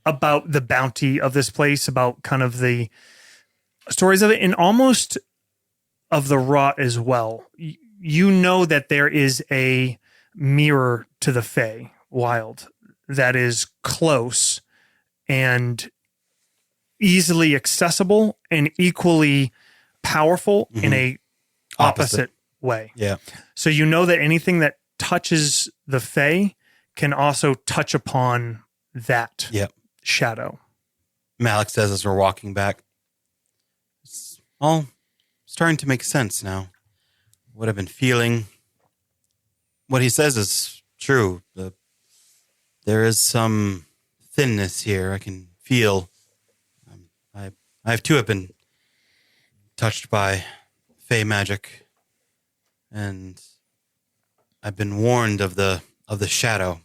About the bounty of this place, about kind of the stories of it, and almost of the rot as well. You know that there is a mirror to the Fey Wild that is close and easily accessible and equally powerful in a opposite way. Yeah. So you know that anything that touches the Fey can also touch upon that shadow. Malik says as we're walking back, it's all starting to make sense now. What I've been feeling, what he says is true. There is some thinness here I can feel. I too have been touched by Fey magic, and I've been warned of the shadow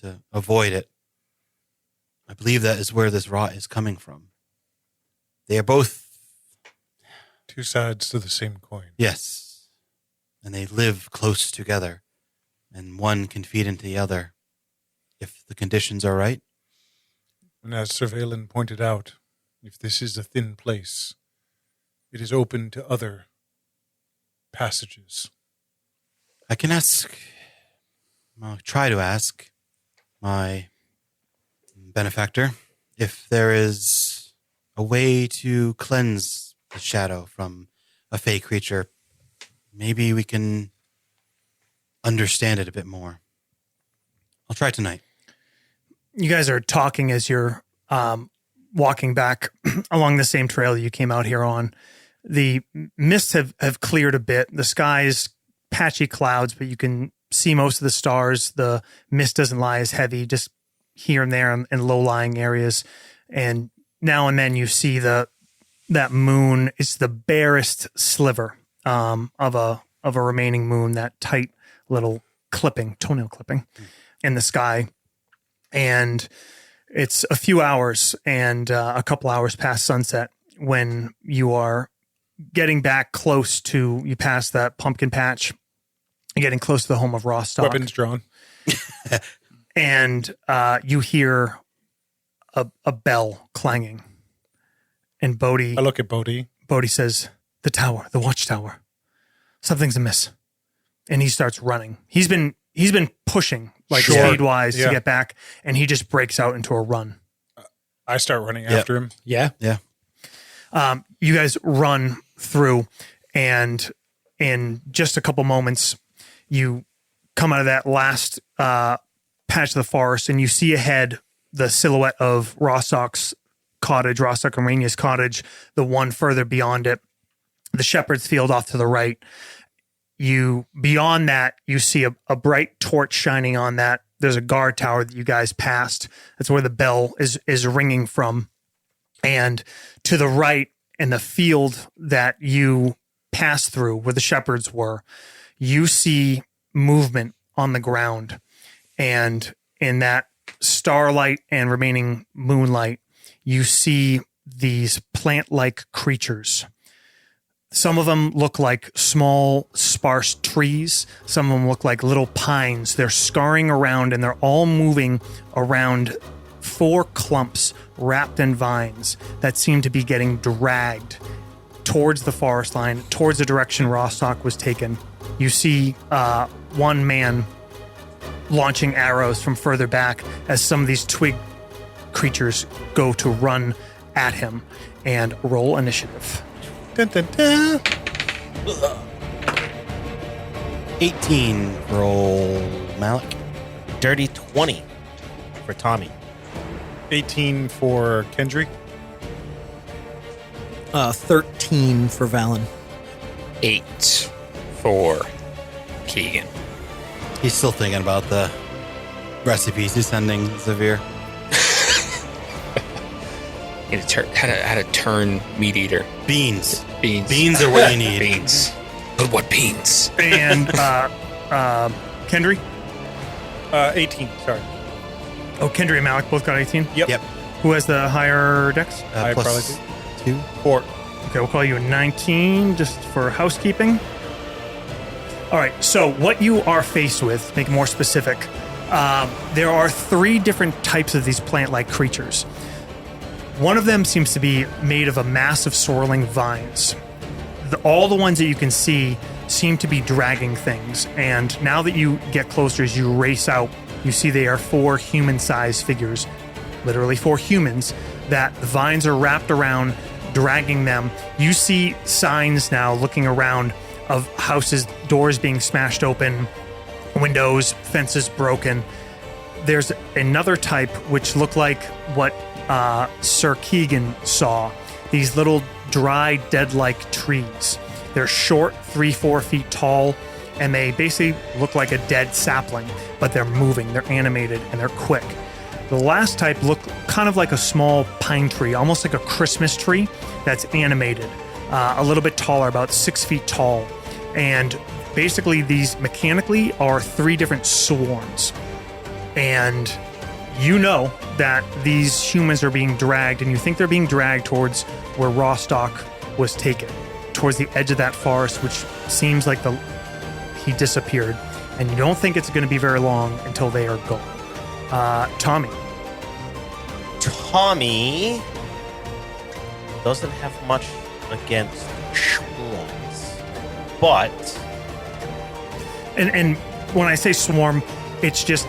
to avoid it. I believe that is where this rot is coming from. They are both Two sides to the same coin. yes. And they live close together, and one can feed into the other if the conditions are right. And as Sir Valen pointed out, if this is a thin place, it is open to other passages. I can I'll try to ask my benefactor if there is a way to cleanse the shadow from a fey creature. Maybe we can understand it a bit more. I'll try tonight. You guys are talking as you're walking back along the same trail you came out here on. The mists have cleared a bit. The sky's patchy clouds, but you can see most of the stars. The mist doesn't lie as heavy, just here and there in low-lying areas. And now and then you see that moon is the barest sliver of a remaining moon, that tight little toenail clipping in the sky. And it's a few hours and a couple hours past sunset when you are getting back close to, you pass that pumpkin patch, getting close to the home of Rostock. Weapons drawn. And you hear a bell clanging. And Bodhi I look at Bodhi. says, the tower, the watchtower. Something's amiss. And he starts running. He's been pushing like Sure. speed-wise Yeah. to get back, and he just breaks out into a run. I start running after him. Yeah. You guys run through, and in just a couple moments, you come out of that last patch of the forest, and you see ahead the silhouette of Rostock and Rainia's cottage, the one further beyond it, the shepherd's field off to the right. Beyond that, you see a bright torch shining on that. There's a guard tower that you guys passed. That's where the bell is ringing from. And to the right, in the field that you passed through, where the shepherds were, you see movement on the ground. And in that starlight and remaining moonlight, you see these plant-like creatures. Some of them look like small, sparse trees. Some of them look like little pines. They're scurrying around, and they're all moving around 4 clumps wrapped in vines that seem to be getting dragged towards the forest line, towards the direction Rostock was taken. You see one man launching arrows from further back as some of these twig creatures go to run at him. And roll initiative. Dun, dun, dun. 18 roll Malik. Dirty 20 for Tommy. 18 for Kendrick. 13 for Valen. 8 for Keegan. He's still thinking about the recipes he's sending Xavier. How to turn meat eater. Beans. Beans. Beans are what you need. Beans. But what beans? And Kendry? 18, sorry. Oh, Kendry and Malik both got 18. Yep. Who has the higher dex? I Plus probably 2. 4. Okay, we'll call you a 19 just for housekeeping. All right, so what you are faced with, make it more specific, there are 3 different types of these plant-like creatures. One of them seems to be made of a mass of swirling vines. All the ones that you can see seem to be dragging things, and now that you get closer, as you race out, you see they are 4 human-sized figures, literally 4 humans, that the vines are wrapped around, dragging them. You see signs now looking around of houses, doors being smashed open, windows, fences broken. There's another type which look like what Sir Keegan saw. These little dry, dead-like trees. They're short, 3-4 feet tall, and they basically look like a dead sapling, but they're moving, they're animated, and they're quick. The last type look kind of like a small pine tree, almost like a Christmas tree that's animated, a little bit taller, about 6 feet tall. And basically these mechanically are 3 different swarms. And you know that these humans are being dragged, and you think they're being dragged towards where Rostock was taken, towards the edge of that forest, which seems like he disappeared. And you don't think it's going to be very long until they are gone. Tommy. Tommy doesn't have much against swarms, but And when I say swarm, it's just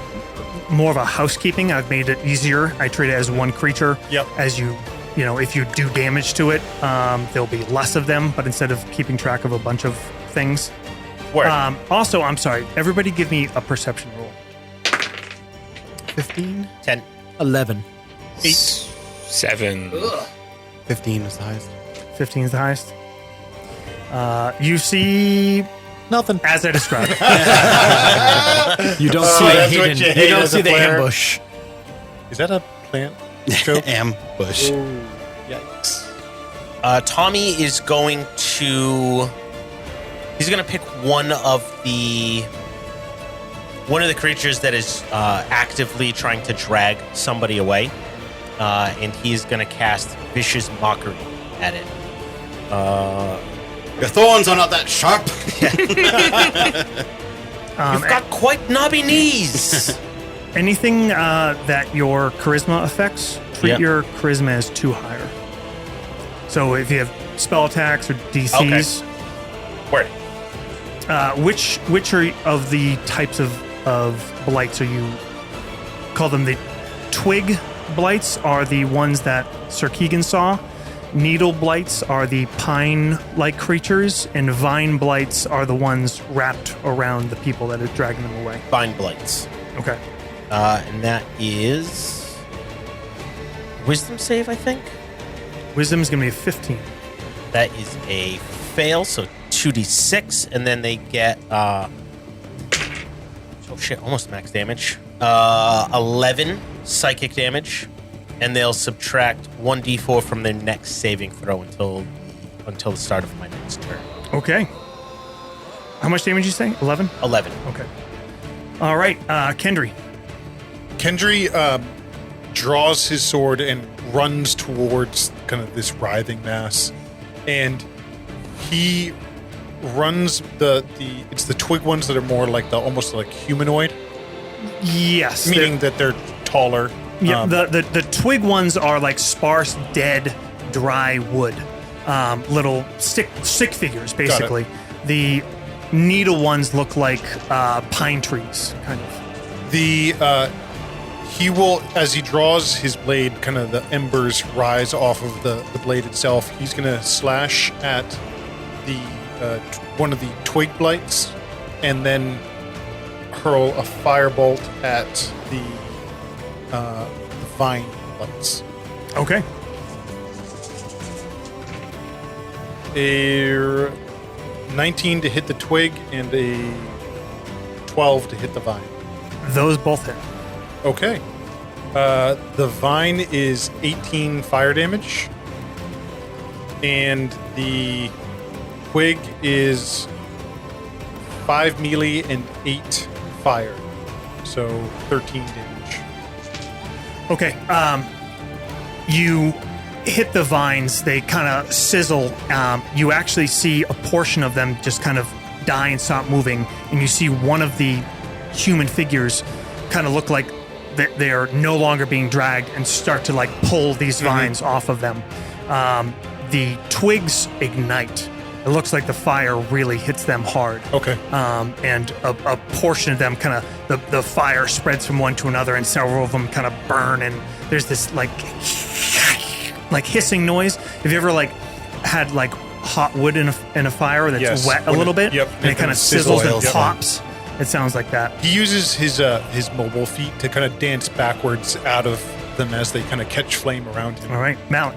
more of a housekeeping. I've made it easier. I treat it as one creature. Yep. As you know, if you do damage to it, there'll be less of them, but instead of keeping track of a bunch of things. word. Also, I'm sorry. Everybody give me a perception roll. 15? 10. 11. 8. 7. 15 was the highest. 15 is the highest. You see Nothing. as I described. You don't see the that's what hidden. you You hate don't as see a the player. ambush. Is that a plant joke? Ambush. Yikes. Tommy is going to. He's going to pick one of the creatures that is actively trying to drag somebody away, and he's going to cast Vicious Mockery at it. Your thorns are not that sharp. You've got quite knobby knees. Anything that your charisma affects, treat Yeah. your charisma as 2 higher. So if you have spell attacks or DCs, Word. which are of the types of blights are you call them? The twig blights are the ones that Sir Keegan saw. Needle blights are the pine-like creatures, and vine blights are the ones wrapped around the people that are dragging them away. Vine blights. Okay. And that is wisdom save, I think. Wisdom's gonna be a 15. That is a fail, so 2d6, and then they get oh shit, almost max damage. 11 psychic damage, and they'll subtract 1d4 from their next saving throw until the start of my next turn. Okay. How much damage you say? 11? 11. Okay. All right, Kendry. Kendry draws his sword and runs towards kind of this writhing mass, and he runs it's the twig ones that are more like almost like humanoid, Yes. meaning that they're taller. Yeah, the twig ones are like sparse, dead, dry wood, little stick figures, basically. The needle ones look like pine trees, kind of. He will, as he draws his blade, kind of the embers rise off of the blade itself. He's going to slash at the one of the twig blights, and then hurl a firebolt at the vine blights. Okay. A 19 to hit the twig and a 12 to hit the vine. Those both hit. Okay. The vine is 18 fire damage, and the twig is 5 melee and 8 fire, so 13 damage. Okay. You hit the vines. They kind of sizzle. You actually see a portion of them just kind of die and stop moving, and you see one of the human figures kind of look like they are no longer being dragged and start to like pull these vines off of them. The twigs ignite. It looks like the fire really hits them hard. Okay. And a portion of them kind of the fire spreads from one to another, and several of them kind of burn, and there's this like hissing noise. Have you ever like had like hot wood in a fire that's Yes. wet a little bit? Yep. And it kind of sizzles and Yep. pops. It sounds like that. He uses his mobile feet to kind of dance backwards out of them as they kind of catch flame around him. All right, Malik.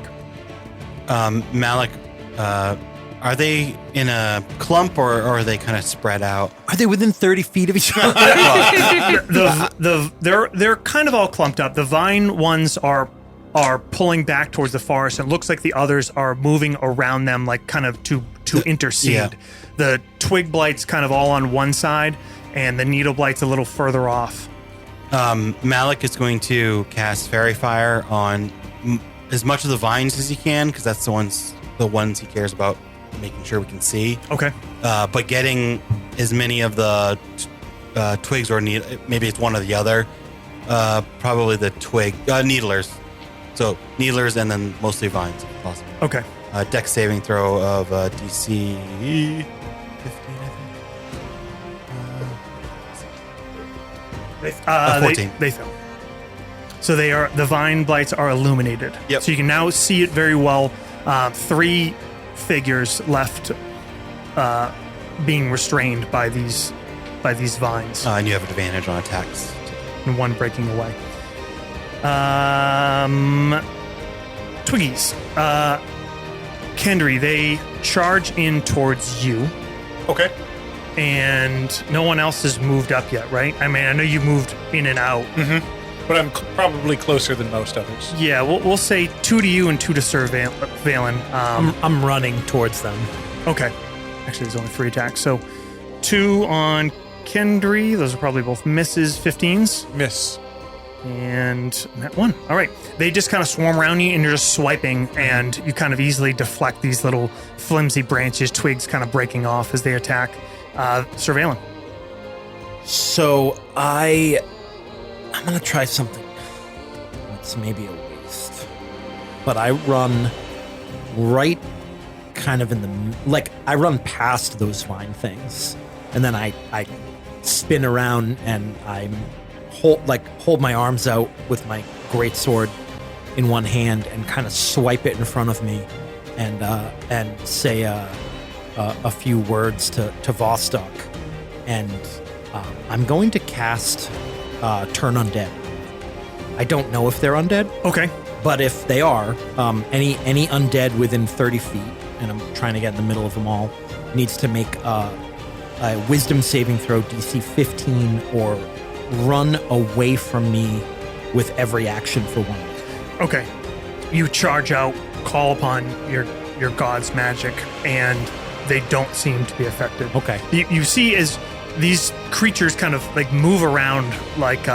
Malik, are they in a clump or are they kind of spread out? Are they within 30 feet of each other? They're kind of all clumped up. The vine ones are pulling back towards the forest, and it looks like the others are moving around them, like kind of to intercede. Yeah. The twig blights kind of all on one side, and the needle blights a little further off. Malik is going to cast Fairy Fire on as much of the vines as he can, because that's the ones he cares about making sure we can see. Okay. But getting as many of the twigs or maybe it's one or the other. Probably the needlers. So needlers and then mostly vines, if possible. Okay. Dex saving throw of DC 15, I think. 14. They fail. So the vine blights are illuminated. Yep. So you can now see it very well. 3 figures left being restrained by these vines, And you have advantage on attacks. and one breaking away. Twiggies. Kendry, they charge in towards you, Okay. and no one else has moved up yet, right? I mean, I know you moved in and out. But I'm probably closer than most others. Yeah, we'll say 2 to you and 2 to Sir Valen. I'm running towards them. Okay. Actually, there's only 3 attacks. So 2 on Kendry. Those are probably both misses, 15s. Miss. And that one. All right. They just kind of swarm around you, and you're just swiping, and you kind of easily deflect these little flimsy branches, twigs kind of breaking off as they attack. Sir Valen. So I'm gonna try something. It's maybe a waste, but I run right kind of in the, like, I run past those vine things, and then I spin around and I'm hold my arms out with my greatsword in one hand and kind of swipe it in front of me and say a few words to Vostok, and I'm going to cast Turn Undead. I don't know if they're undead, Okay. but if they are, any undead within 30 feet, and I'm trying to get in the middle of them all, needs to make a Wisdom saving throw DC 15 or run away from me with every action for 1 minute. Okay. You charge out, call upon your god's magic, and they don't seem to be affected. Okay. You see as these creatures kind of like move around, like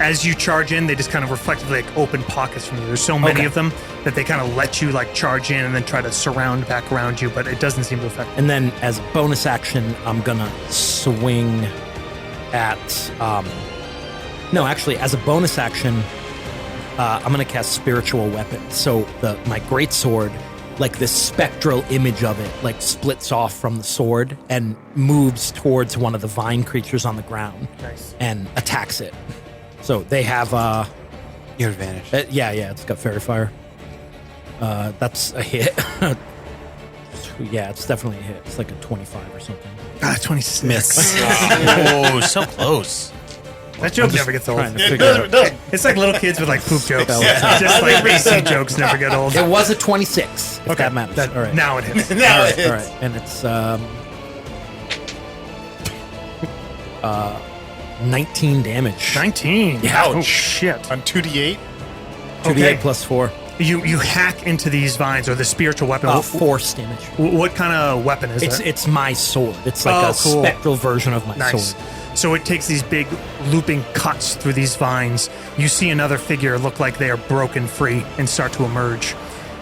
as you charge in, they just kind of reflectively like open pockets from you. There's so many Okay. of them that they kind of let you like charge in and then try to surround back around you, but it doesn't seem to affect you. And then as a bonus action, I'm gonna swing at no, actually, as a bonus action, I'm gonna cast Spiritual Weapon. So my greatsword, like this spectral image of it, like splits off from the sword and moves towards one of the vine creatures on the ground. Nice. And attacks it. So they have Your advantage. yeah, it's got Fairy Fire. That's a hit. Yeah, it's definitely a hit. It's like a 25 or something. 26. Miss. Oh, so close. That joke never gets old. Trying to figure out. It's like little kids with like poop jokes. Just like AC jokes never get old. It was a 26, if that matters. That- All right. Now it hits. All right, all right. And it's 19 damage. 19. Yeah. Oh, shit. On 2d8. 2d8 Okay. plus 4. You hack into these vines or the spiritual weapon. Force damage. What kind of weapon is It's it? it's my sword. It's like Oh, a cool. spectral version of my Nice. sword. So it takes these big looping cuts through these vines. You see another figure look like they are broken free and start to emerge.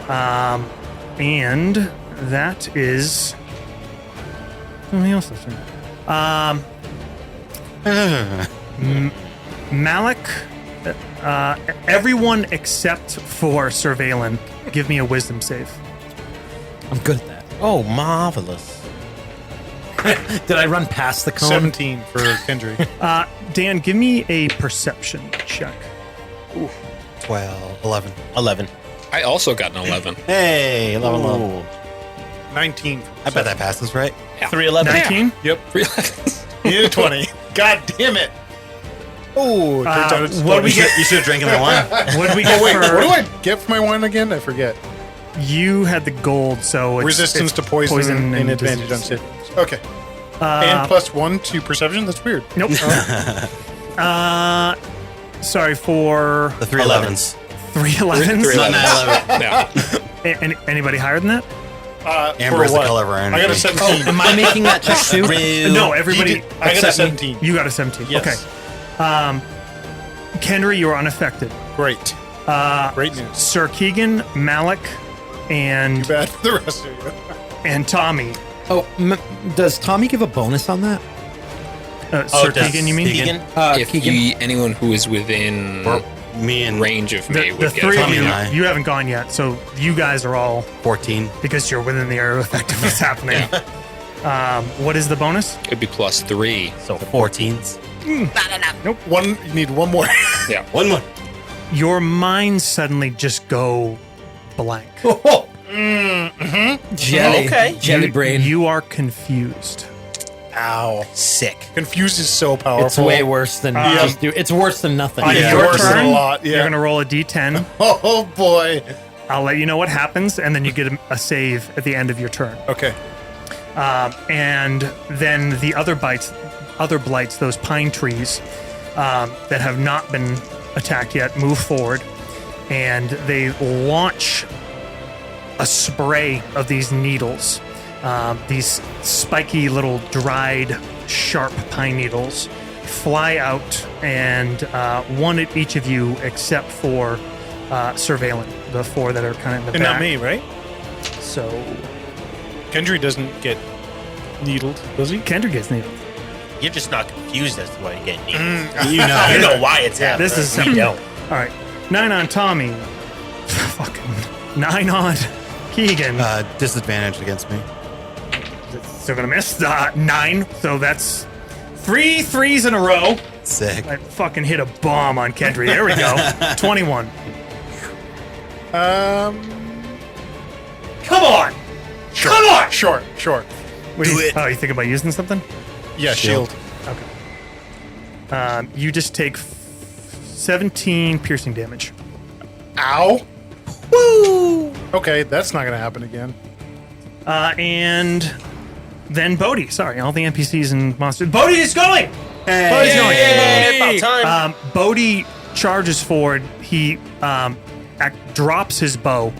And that is something else. Malik, everyone except for Surveillance, give me a wisdom save. I'm good at that. Oh, marvelous. Did I run past the cone? 17 for Kendry. Dan, give me a perception check. 12, 11. 11. I also got an 11. Hey, 11. 19. I bet that passes, right? 311. 19? Yep. 3 11s. You need a 20. God damn it. Oh, turns out it's what do we 20. get? You should have drank that wine. What do we get Wait, for? what do I get for my wine again? I forget. You had the gold, so it's Resistance to poison and advantage on disease. savings. Okay. And +1 to perception? That's weird. Nope. Sorry for The 311s. 311s. 311s. Yeah. Anybody higher than that? Amber is For the what? color of our I energy. got a 17. Am I making that check too? Real. No, everybody. You did- I got a except me. 17. You got a 17. Yes. Okay. Kendry, you are unaffected. Great. Great news. Sir Keegan, Malik, and Bad for the rest of you. and Tommy. Oh, does Tommy give a bonus on that? Sir does Keegan, you mean? Keegan? If Keegan. anyone who is within Me and range of me The would get three of Tommy you, and I. you haven't gone yet, so you guys are all 14. because you're within the area of effect of what's happening. What is the bonus? It'd be +3. So 14s. One. You need one more. Yeah. One more. Your minds suddenly just go blank. Jelly. Okay. Jelly You- brain. You are confused. Ow. Sick. Confused is so powerful. It's way worse than just do. It's worse than nothing. On Yeah, your worse than turn, a lot, yeah. you're going to roll a d10. Oh boy. I'll let you know what happens, and then you get a save at the end of your turn. Okay. And then the other blights, those pine trees that have not been attacked yet, move forward, and they launch a spray of these needles, these spiky little dried, sharp pine needles, fly out, and one at each of you except for Surveillance, the four that are kind of in the And back. not me, right? So Kendry doesn't get needled, does he? Kendrick gets needled. You're just not confused as to why you're getting needed. You know. You know why it's happening. This is we don't. All right, 9 on Tommy. Fucking 9 on Keegan. Disadvantage against me. Still gonna miss. 9. So that's 3 threes in a row. Sick. I fucking hit a bomb on Kendry. There we go. 21. Come on! Sure. Come on! Sure. What Do it. Oh, you think about using something? Yeah, shield. Okay. You just take 17 piercing damage. Ow. Woo! Okay, that's not going to happen again. And then Bodhi. Sorry, all the NPCs and monsters. Bodhi is going! Hey. Bodhi's going. About time. Bodhi charges forward. He drops his bow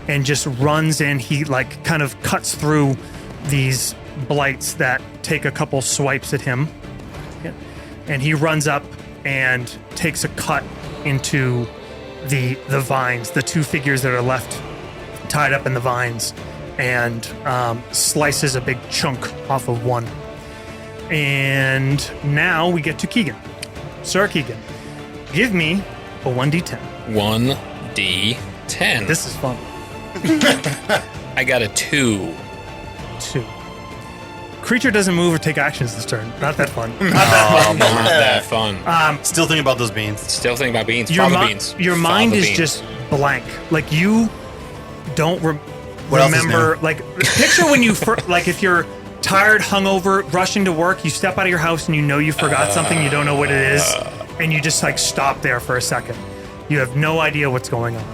and just runs in. He like kind of cuts through these blights that take a couple swipes at him. Yeah. And he runs up and takes a cut into the vines, the 2 figures that are left tied up in the vines, and slices a big chunk off of one. And now we get to Keegan. Sir Keegan, give me a 1d10. 1d10. This is fun. I got a 2. 2. Creature doesn't move or take actions this turn. Not that fun. Not that fun. Still thinking about those beans. Still thinking about beans. Your, Fava beans. your Fava mind is beans. just blank. Like you don't What else is remember. new? Like picture when you like if you're tired, hungover, rushing to work, you step out of your house and you know you forgot something, you don't know what it is, and you just like stop there for a second. You have no idea what's going on.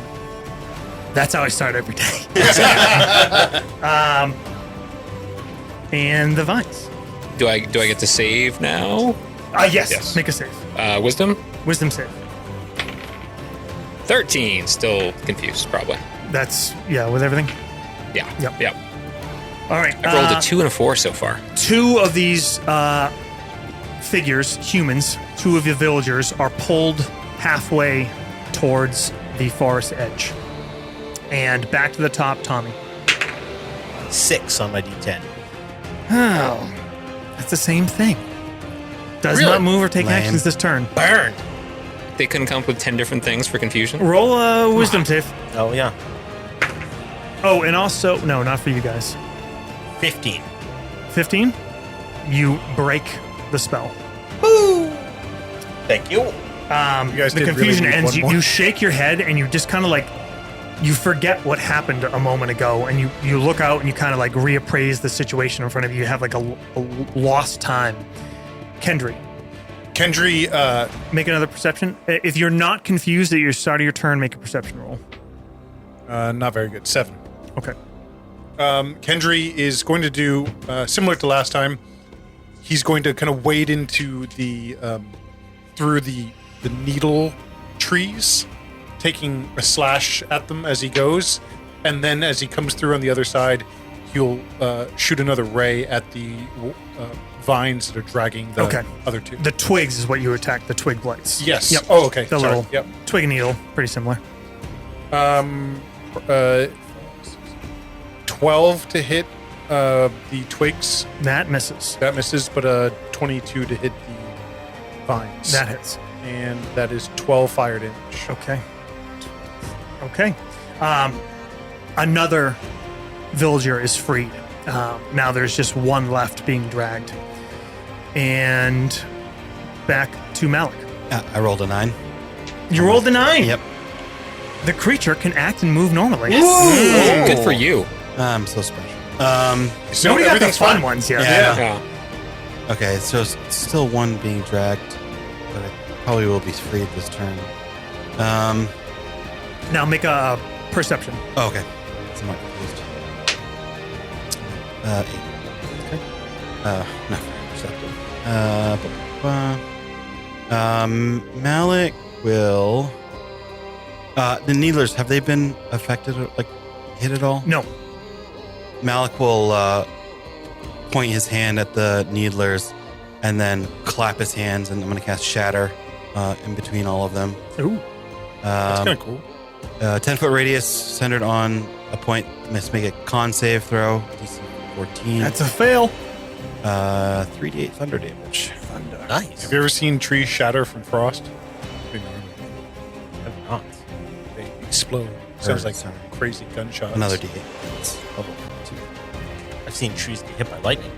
That's how I start every day. And the vines. Do I get to save now? Yes. Yes. Make a save. Wisdom? Wisdom save. 13. Still confused, probably. That's with everything. Yeah. Yep. All right. I've rolled a 2 and a 4 so far. 2 of these figures, humans, 2 of the villagers, are pulled halfway towards the forest edge. And back to the top, Tommy. 6 on my D10. Oh, that's the same thing. Does Really? not move or take Lame. actions this turn. Burn. They couldn't come up with 10 different things for confusion? Roll a wisdom save. Oh, yeah. Oh, and also, no, not for you guys. 15. 15, you break the spell. Thank you. guys The did confusion really need ends. one more. You shake your head and you just kind of like, you forget what happened a moment ago, and you look out and you kind of like reappraise the situation in front of you. You have like a lost time. Kendry, make another perception. If you're not confused at your start of your turn, make a perception roll. not very good. 7. Okay. Kendry is going to do similar to last time. He's going to kind of wade into the through the needle trees, taking a slash at them as he goes, and then as he comes through on the other side, he'll shoot another ray at the vines that are dragging the other 2. The twigs is what you attack. The twig blights. Yes. Yep. Oh, okay. The Sorry. little Yep. twig and needle, pretty similar. 12 to hit the twigs. That misses. That misses, but 22 to hit the vines. That hits. And that is 12 fire damage. Okay. Another villager is freed. Now there's just one left being dragged. And back to Malik. I rolled a 9. You rolled a 9. Yep. The creature can act and move normally. Oh, good for you. I'm so special. So Nobody got the everything's fun fine. ones yet. Yeah. Yeah. Okay, so it's still one being dragged, but it probably will be freed this turn. Now make a perception. Oh, okay. I'm not confused. 8. Okay. Not very perceptive. Malik will. The Needlers, have they been affected or like hit at all? No. Malik will point his hand at the Needlers and then clap his hands, and I'm going to cast Shatter in between all of them. Ooh. That's kind of cool. 10-foot radius centered on a point. Must make a con save throw. DC 14. That's a fail. 3d8 thunder damage. Nice. Have you ever seen trees shatter from frost? Have not. they explode. Sounds like Sorry. crazy gunshots. Another D8. It's level 2. I've seen trees get hit by lightning.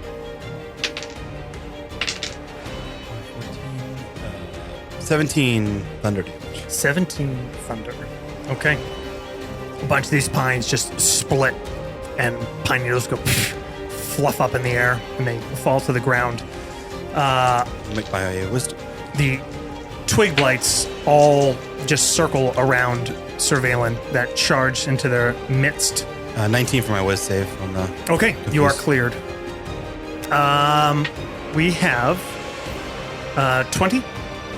17 thunder damage. 17 thunder. Okay. A bunch of these pines just split, and pine needles go fluff up in the air, and they fall to the ground. Make my wisdom. The twig blights all just circle around Surveillance that charge into their midst. 19 for my whiz save on the. Okay, you are Confused. cleared. We have 20,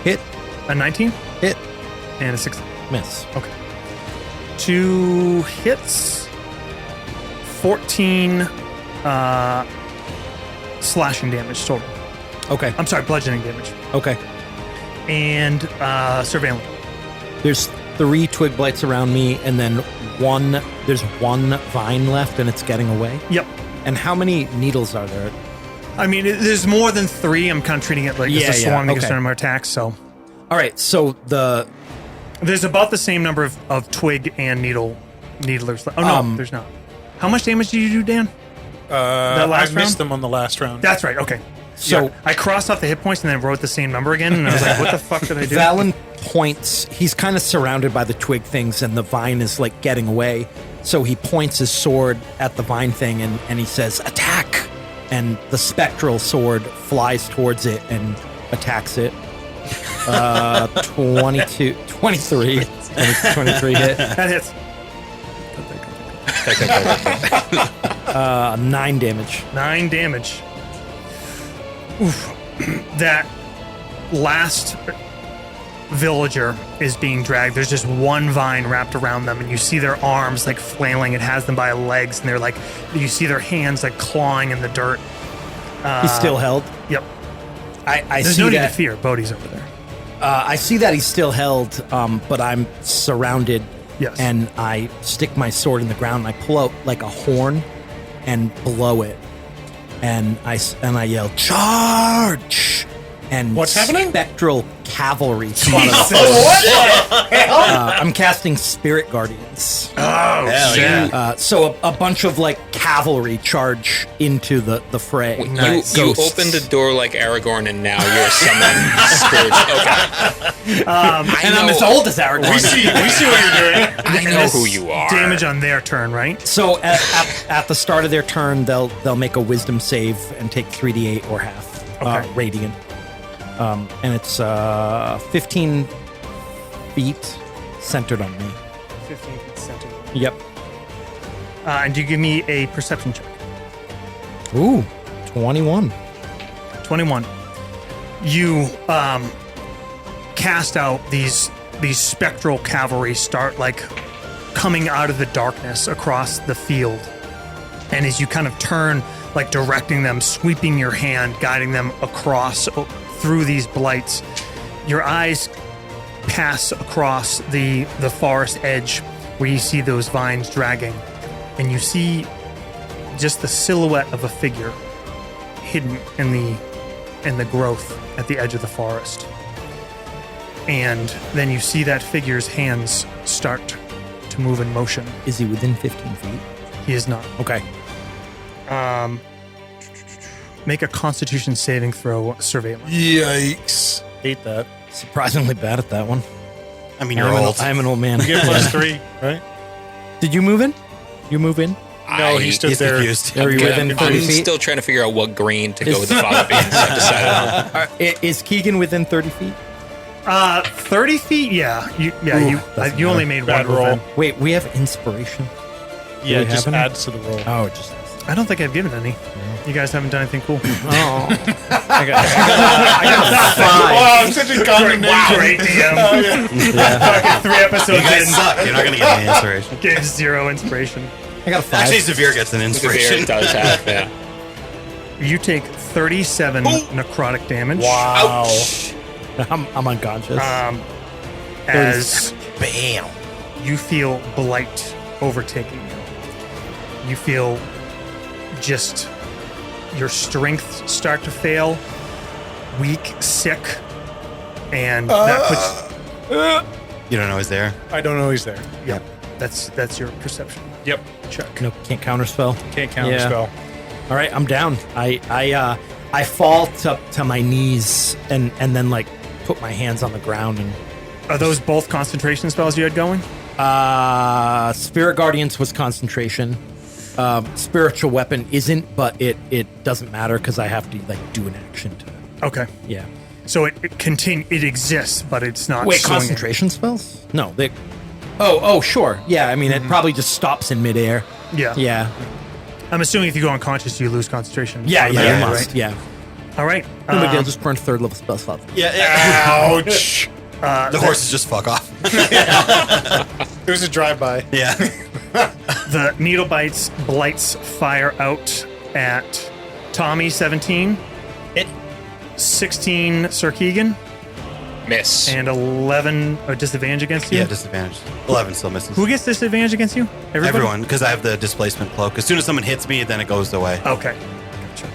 Hit. a 19, Hit. and a 16. Miss. Okay. 2 hits, 14 slashing damage total. Okay. I'm sorry, bludgeoning damage. Okay. And Surveillance. There's 3 twig blights around me, and then there's one vine left, and it's getting away. Yep. And how many needles are there? I mean, there's more than 3. I'm kind of treating it like Yeah, as a yeah, swarm against okay. number attacks. So All right, so there's about the same number of twig and needlers. Oh no, there's not. How much damage did you do, Dan? I last missed round? them on the last round. That's right. Okay. So- Yeah, I crossed off the hit points and then wrote the same number again, and I was like, "What the fuck did I do?" Valen points. He's kind of surrounded by the twig things, and the vine is like getting away. So he points his sword at the vine thing, and he says, "Attack!" And the spectral sword flies towards it and attacks it. 23 hit. That hits. 9 damage. 9 damage. Oof. That last villager is being dragged. There's just one vine wrapped around them, and you see their arms like flailing. It has them by legs, and they're like, you see their hands like clawing in the dirt. He's still held. Yep. I There's see no need to that. fear. Bodhi's over there. I see that he's still held, but I'm surrounded. Yes. And I stick my sword in the ground. And I pull out like a horn and blow it, and I yell, "Charge!" And What's happening? Spectral cavalry come out of the I'm casting Spirit Guardians. So a bunch of like cavalry charge into the fray. You Ghosts. opened a door like Aragorn, and now you're summoning Scourge. Okay, and I'm as old as Aragorn. We see what you're doing. I know who you are. Damage on their turn, right? So at the start of their turn, they'll make a Wisdom save and take 3d8 or half Okay. radiant. And it's 15 feet centered on me. 15 feet center. Yep. And do you give me a perception check? Ooh, 21. 21. You cast out these spectral cavalry start like coming out of the darkness across the field. And as you kind of turn, like directing them, sweeping your hand, guiding them across through these blights, your eyes pass across the forest edge where you see those vines dragging, and you see just the silhouette of a figure hidden in the growth at the edge of the forest. And then you see that figure's hands start to move in motion. Is he within 15 feet? He is not. Okay. Make a Constitution saving throw, Surveillance. Yikes. Hate that. Surprisingly bad at that one. I mean, you're old. I'm an old man. You get +3, right? Did you move in? You move in? No, he stood He's there. confused. Are you within 30 I'm feet? still trying to figure out what green to go with the fava beans. I've decided on. Is Keegan within 30 feet? 30 feet? Yeah. You doesn't you only matter. made Bad one roll. roll. Wait, we have inspiration. Yeah, we it just have any? adds to the roll. Oh, it just. I don't think I've given any. You guys haven't done anything cool. Oh. Wow, I'm such a condemnation. Great DM. Fucking 3 episodes You guys in. suck. You're not going to get any inspiration. Gave 0 inspiration. I got a 5. Actually, Severe gets an Severe inspiration. does have, yeah. You take 37 necrotic damage. Wow. I'm unconscious. As Bam. you feel blight overtaking you. You feel just your strength start to fail, weak, sick, and that puts You don't know he's there? I don't know he's there. Yep. That's your perception Yep. check. No, can't counterspell. Can't counter Yeah. spell. All right, I'm down. I fall to my knees and then like put my hands on the ground and Are those both concentration spells you had going? Spirit Guardians was concentration. Spiritual Weapon isn't, but it doesn't matter because I have to like do an action to. Okay. Yeah. So it exists, but it's not. Wait, swinging. concentration spells? No, they. Oh, sure. Yeah, I mean, it probably just stops in midair. Yeah. Yeah. I'm assuming if you go unconscious, you lose concentration. Yeah, you automatically, must. right? Yeah. All right. No big deal. Just burn third level spell slots. Ouch. The horses just fuck off. It was a drive-by. Yeah. The needle blights fire out at Tommy 17, Hit. 16 Sir Keegan, Miss. and 11 disadvantage against you. Yeah, disadvantage. 11 still misses. Who gets disadvantage against you? Everybody? Everyone, because I have the displacement cloak. As soon as someone hits me, then it goes away. Okay. Gotcha.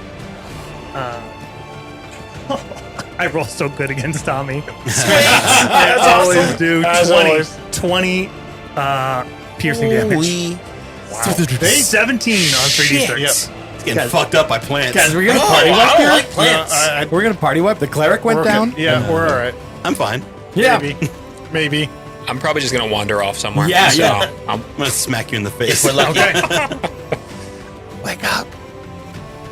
I roll so good against Tommy. I always do. As 20, always. 20 piercing damage. Wow. 17 on 3d6. Yep. It's getting fucked up by plants. Guys, we're gonna party wipe here. like plants. We're gonna party wipe. The cleric went We're down. okay. Yeah, we're all right. I'm fine. Yeah. Maybe. I'm probably just gonna wander off somewhere. Yeah, so yeah. I'm I'm going to smack you in the face. We're lucky. Wake up.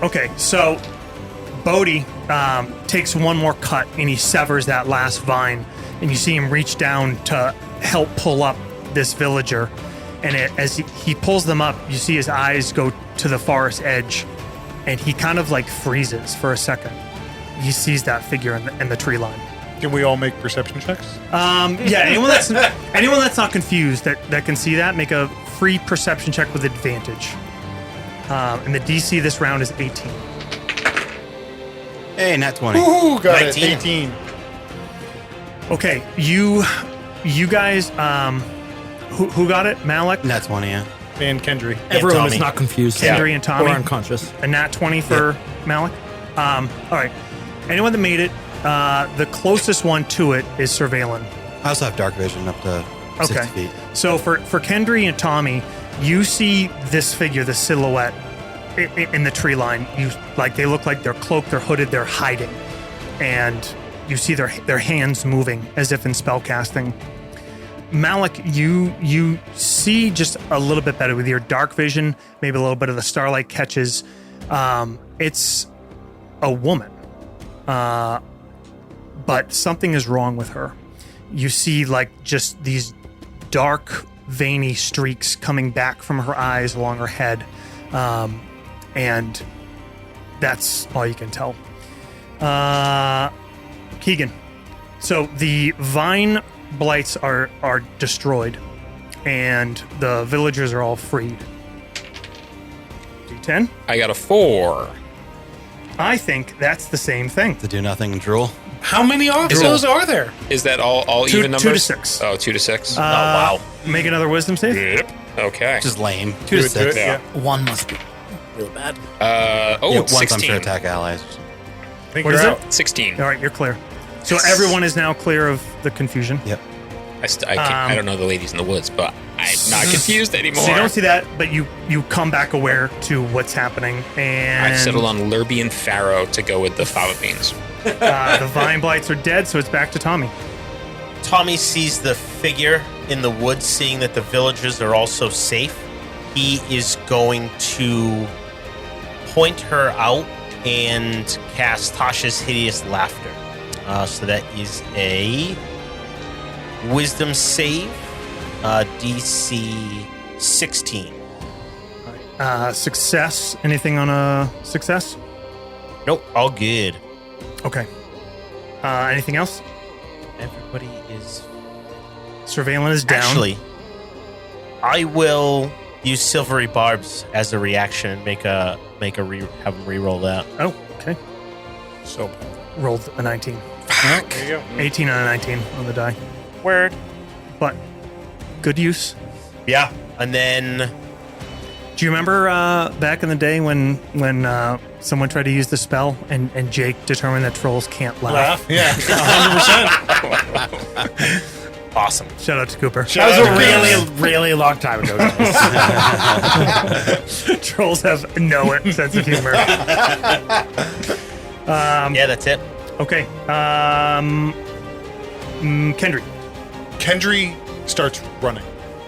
Okay, so Bodhi takes one more cut and he severs that last vine, and you see him reach down to help pull up this villager. And as he pulls them up, you see his eyes go to the forest edge, and he kind of like freezes for a second. He sees that figure in the tree line. Can we all make perception checks? Yeah, anyone that's not confused that can see that, make a free perception check with advantage. And the DC this round is 18. Hey, nat 20. Ooh, got 19. it. 18. Okay, you guys, who got it? Malik, Nat 20, yeah. And Kendry. Everyone Tommy. is not confused. Kendry, and Tommy. Or unconscious. A nat 20 for Malik. All right, anyone that made it, the closest one to it is Surveillance. I also have dark vision up to 60 feet. So for Kendry and Tommy, you see this figure, the silhouette in the tree line. They look like they're cloaked, they're hooded, they're hiding, and you see their hands moving as if in spell casting. Malik, you see just a little bit better with your dark vision. Maybe a little bit of the starlight catches. It's a woman, but something is wrong with her. You see like just these dark, veiny streaks coming back from her eyes along her head, and that's all you can tell. Keegan, so the vine blights are destroyed, and the villagers are all freed. D10. I got a 4. I think that's the same thing. To do nothing and drool. How many officers are there? Is that all Two- even numbers? 2 to 6. Oh, 2 to 6. Oh, wow. Make another wisdom save. Yep. Okay. Just lame. 2 Do to it, do 6. it, yeah. One must be real bad. Yeah, once 16. I'm sure attack allies. I think What you're is out. it? 16. All right, you're clear. So everyone is now clear of the confusion. Yep. I don't know the ladies in the woods, but I'm not confused anymore. So you don't see that, but you come back aware to what's happening, and I've settled on Lurbian Pharaoh to go with the fava beans. the vine blights are dead, so it's back to Tommy. Tommy sees the figure in the woods, seeing that the villagers are also safe. He is going to point her out and cast Tasha's Hideous Laughter. So that is a wisdom save, DC 16. Success. Anything on a success? Nope, all good. Okay. Anything else? Everybody is... Surveillance is down. Actually, I will use Silvery Barbs as a reaction and have him re-roll that. Oh, okay. So, Rolled a 19. there you go. 18 on a 19 on the die. Word. But good use. Yeah, and then... Do you remember back in the day when someone tried to use the spell and Jake determined that trolls can't laugh? Laugh? Yeah, 100%. Awesome. Shout out to Cooper. That was a really long time ago, guys. Trolls have no sense of humor. Yeah, that's it. Okay. Kendry. Kendry starts running,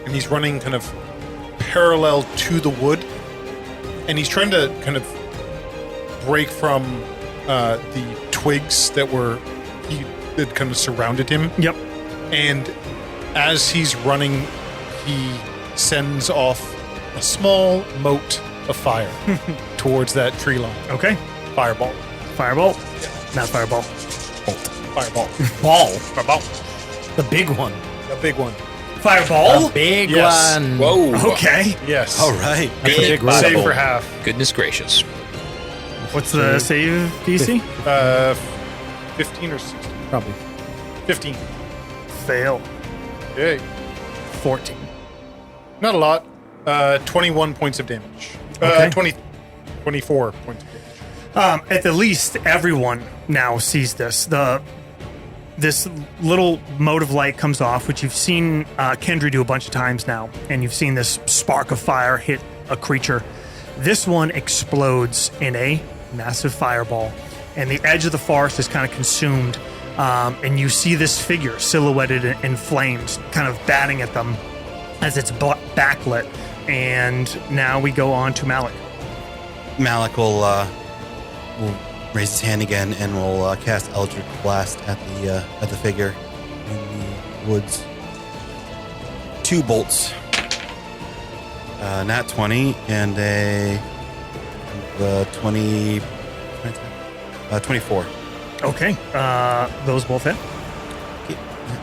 and he's running kind of parallel to the wood, and he's trying to kind of break from the twigs that kind of surrounded him. Yep. And as he's running, he sends off a small mote of fire towards that tree line. Okay. Fireball. Fireball. Not fireball. Fireball. Ball. Fireball. The big one. The big one. Fireball. Big Yes. one. Whoa. Okay. Yes. All right. Big Save fireball. for half. Goodness gracious. What's the save DC? 15 or 16. Probably. 15. Fail. Yay. 14. Not a lot. 21 points of damage. Okay. 24 points of damage. At the least, everyone now sees this. This little mote of light comes off, which you've seen Kendry do a bunch of times now, and you've seen this spark of fire hit a creature. This one explodes in a massive fireball, and the edge of the forest is kind of consumed, and you see this figure silhouetted in flames, kind of batting at them as it's backlit. And now we go on to Malik. Malik will raise his hand again and will cast Eldritch Blast at the figure in the woods. 2 bolts. Nat 20 and a 24. Okay, those both hit. Okay, nat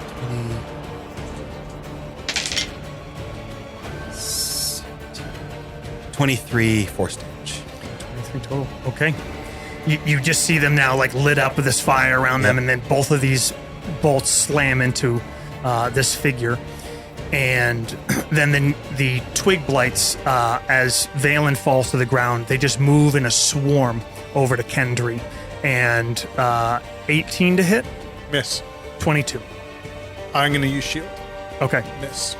23 force damage. 23 total. Okay. You just see them now like lit up with this fire around them, and then both of these bolts slam into this figure. And then the twig blights, as Valen falls to the ground, they just move in a swarm over to Kendry. And 18 to hit, Miss. 22. I'm going to use shield. Okay. Miss.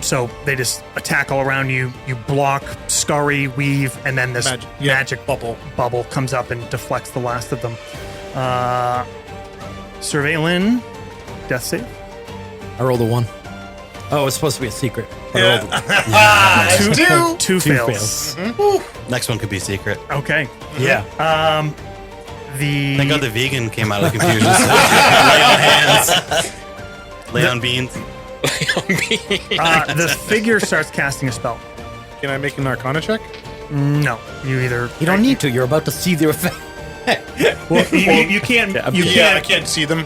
So they just attack all around you. You block, scurry, weave, and then this magic bubble comes up and deflects the last of them. Surveillin, death save. I rolled a 1. Oh, it's supposed to be a secret. But I rolled a Two fails. Next one could be secret. Okay. Yeah. Thank God the vegan came out of the confusion. Lay on hands. Lay on beans. The figure starts casting a spell. Can I make an Arcana check? No, you either. You don't need to. You're about to see the effect. Well, you can't. You I can't. can't see them.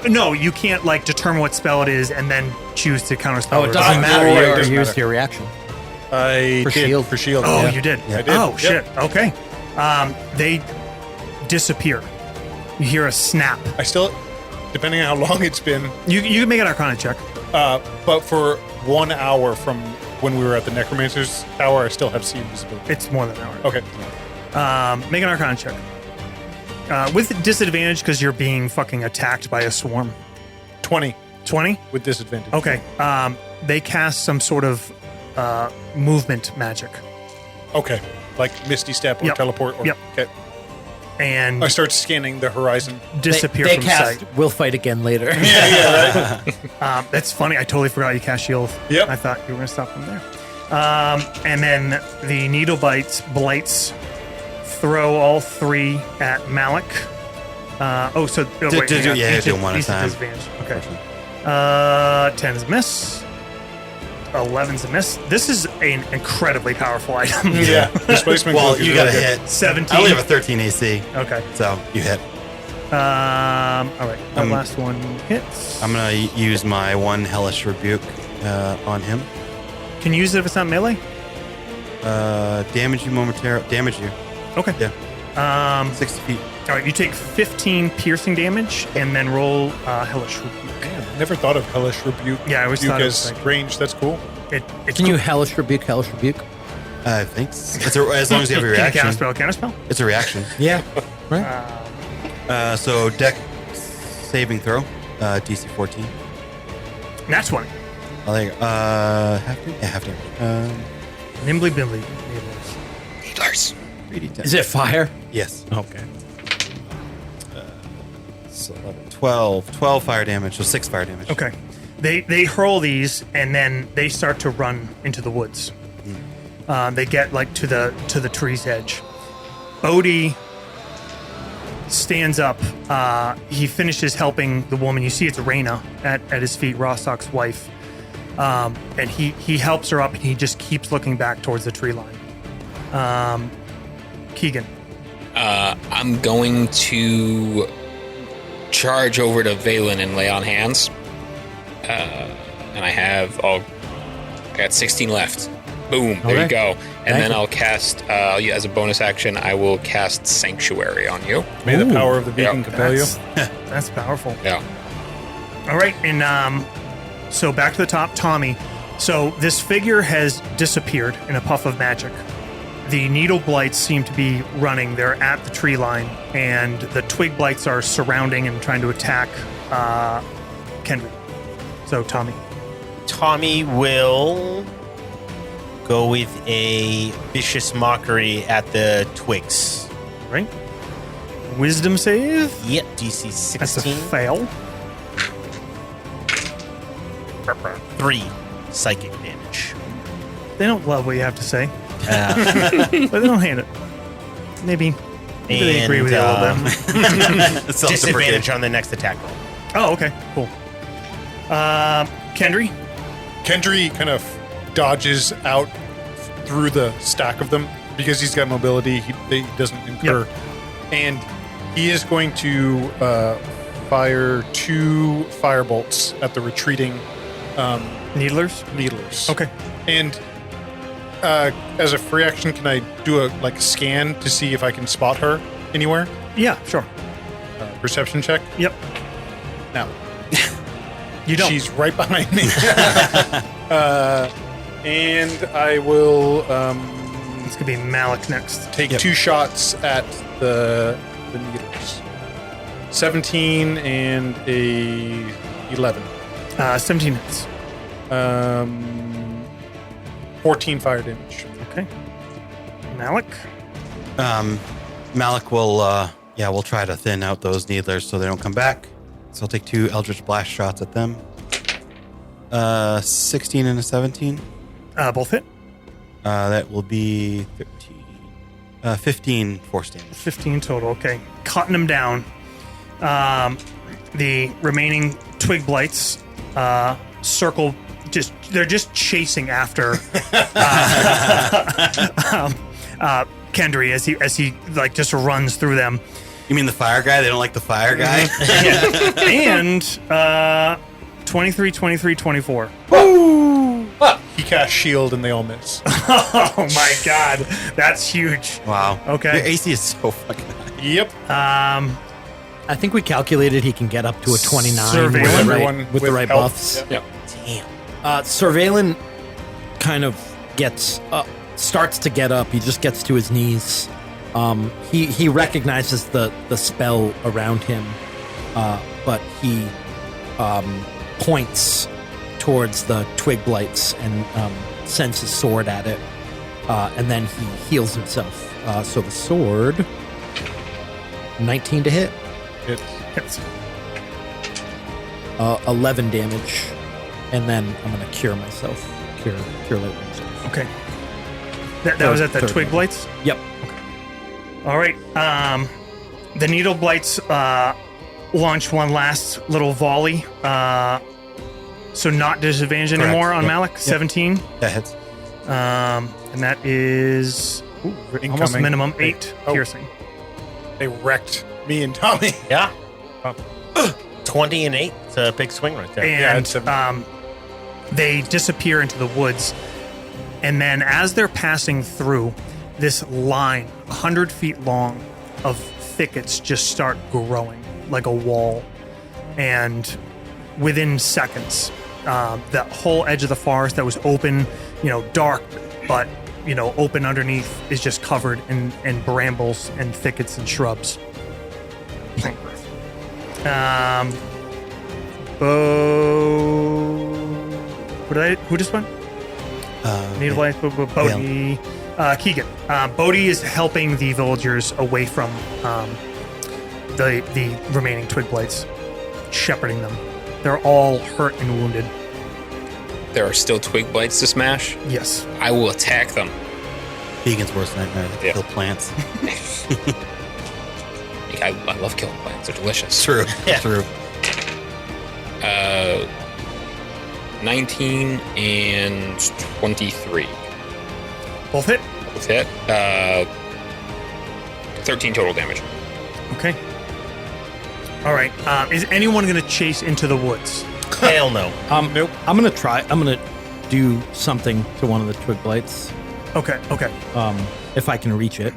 No, you can't like determine what spell it is and then choose to counterspell. Oh, it doesn't matter. right, You it already doesn't used matter. your reaction. I For did. shield. For shield. Oh, yeah. you did. I did. Oh Yep. shit. Okay. They disappear. You hear a snap. I still, depending on how long it's been, You can make an Arcana check. but for 1 hour from when we were at the Necromancer's Tower, I still have sea invisibility. It's more than an hour. Okay. Make an Arcana check. With disadvantage because you're being fucking attacked by a swarm. 20 20? with disadvantage. Okay. They cast some sort of movement magic. Okay. Like Misty Step or Yep. Teleport. Or, Yep. Okay. And I start scanning the horizon. disappear they from cast, sight. We'll fight again later. That's funny. I totally forgot you cast shield. Yep. I thought you were going to stop them there. And then the needle blights throw all 3 at Malik. Wait, do hang on. one at a Each time. disadvantage. Okay. 10 is a miss. 11's a miss. This is an incredibly powerful item. Yeah. Displacement. Well, cloak is you really got to good. hit. 17. I only have a 13 AC, Okay. so you hit. All right. That last one hits. I'm going to use my 1 Hellish Rebuke on him. Can you use it if it's not melee? Damage you momentarily. Damage you. Okay. Yeah. 60 feet. All right. You take 15 piercing damage and then roll Hellish Rebuke. Man, never thought of Hellish Rebuke. Yeah, I always thought it was as like- range. That's cool. It's Can you hellish rebuke? I think as long as you have a Can you reaction. counterspell? It's a reaction. Yeah. So deck saving throw, DC 14. That's one. Oh, there you go. Half damage. Yeah, half damage. Nimbly bimbly. Needlers. 3d10. Is it fire? Yes. Okay. So 11, 12 fire damage. So 6 fire damage. Okay. They hurl these and then they start to run into the woods. They get like to the tree's edge. Bodhi stands up. He finishes helping the woman. You see it's Raina at his feet, Rostok's wife. And he helps her up and he just keeps looking back towards the tree line. Keegan. I'm going to charge over to Valen and lay on hands. And I got 16 left. Boom, there you go. And then I'll cast, as a bonus action, I will cast Sanctuary on you. May the power of the beacon compel you. That's powerful. Yeah. All right, and so back to the top, Tommy. So this figure has disappeared in a puff of magic. The needle blights seem to be running. They're at the tree line, and the twig blights are surrounding and trying to attack Kendry. So Tommy will go with a vicious mockery at the twigs. Right? Wisdom save. Yep, DC 16. That's a fail. 3 psychic damage. They don't love what you have to say, but they don't hate it. Maybe they agree with you a little bit. Disadvantage on the next attack roll. Oh, okay, cool. Kendry. Kendry kind of dodges out through the stack of them because he's got mobility. He doesn't incur. And he is going to fire 2 firebolts at the retreating needlers. Okay. And as a free action, can I do a scan to see if I can spot her anywhere? Yeah, sure. Perception check? Yep. No. You don't. She's right behind me. And I will It's going to be Malik next. take 2 shots at the needles. 17 and a 11. 17 hits. 14 fire damage. Okay. Malik. Malik will, we'll try to thin out those needlers so they don't come back. So I'll take 2 Eldritch Blast shots at them. 16 and a 17. Both hit. That will be 13. 15 force damage. 15 total. Okay. Cutting them down. The remaining twig blights circle. They're just chasing after Kendry as he like just runs through them. You mean the fire guy? They don't like the fire guy? And 23, 23, 24. He casts shield and they all miss. Oh my god, that's huge. Wow. Okay. Your AC is so fucking high. Yep. I think we calculated he can get up to a 29 Surveillance. with the right health. buffs. Yep. Surveillance kind of gets starts to get up. He just gets to his knees. He recognizes the spell around him, but he points towards the twig blights and sends his sword at it, and then he heals himself. So the sword, 19 to hit, Hits. 11 damage, and then I'm going to cure myself. Cure light myself. Okay. That was at the Third twig one. blights? Yep. All right. The needle blights launch one last little volley. So not disadvantage Correct. anymore on Yep. Malik. Yep. 17. That hits. And that is almost Incoming. minimum 8 Oh. piercing. They wrecked me and Tommy. Yeah. 20 and 8. It's a big swing right there. And it's a- they disappear into the woods. And then as they're passing through, this line, 100 feet long, of thickets just start growing like a wall. And within seconds, that whole edge of the forest that was open, dark, but, open underneath is just covered in brambles and thickets and shrubs. Bo Who just went? Native Life, Bodhi. Keegan. Bodhi is helping the villagers away from the remaining twig blights, shepherding them. They're all hurt and wounded. There are still twig blights to smash. Yes. I will attack them. Vegan's worst nightmare. They kill plants. I love killing plants. They're delicious. True. Yeah. True. 19 and 23. Both hit? Both hit. 13 total damage. Okay. All right. Is anyone going to chase into the woods? Hell no. Nope. I'm gonna try. I'm gonna do something to one of the twig blights. Okay. If I can reach it.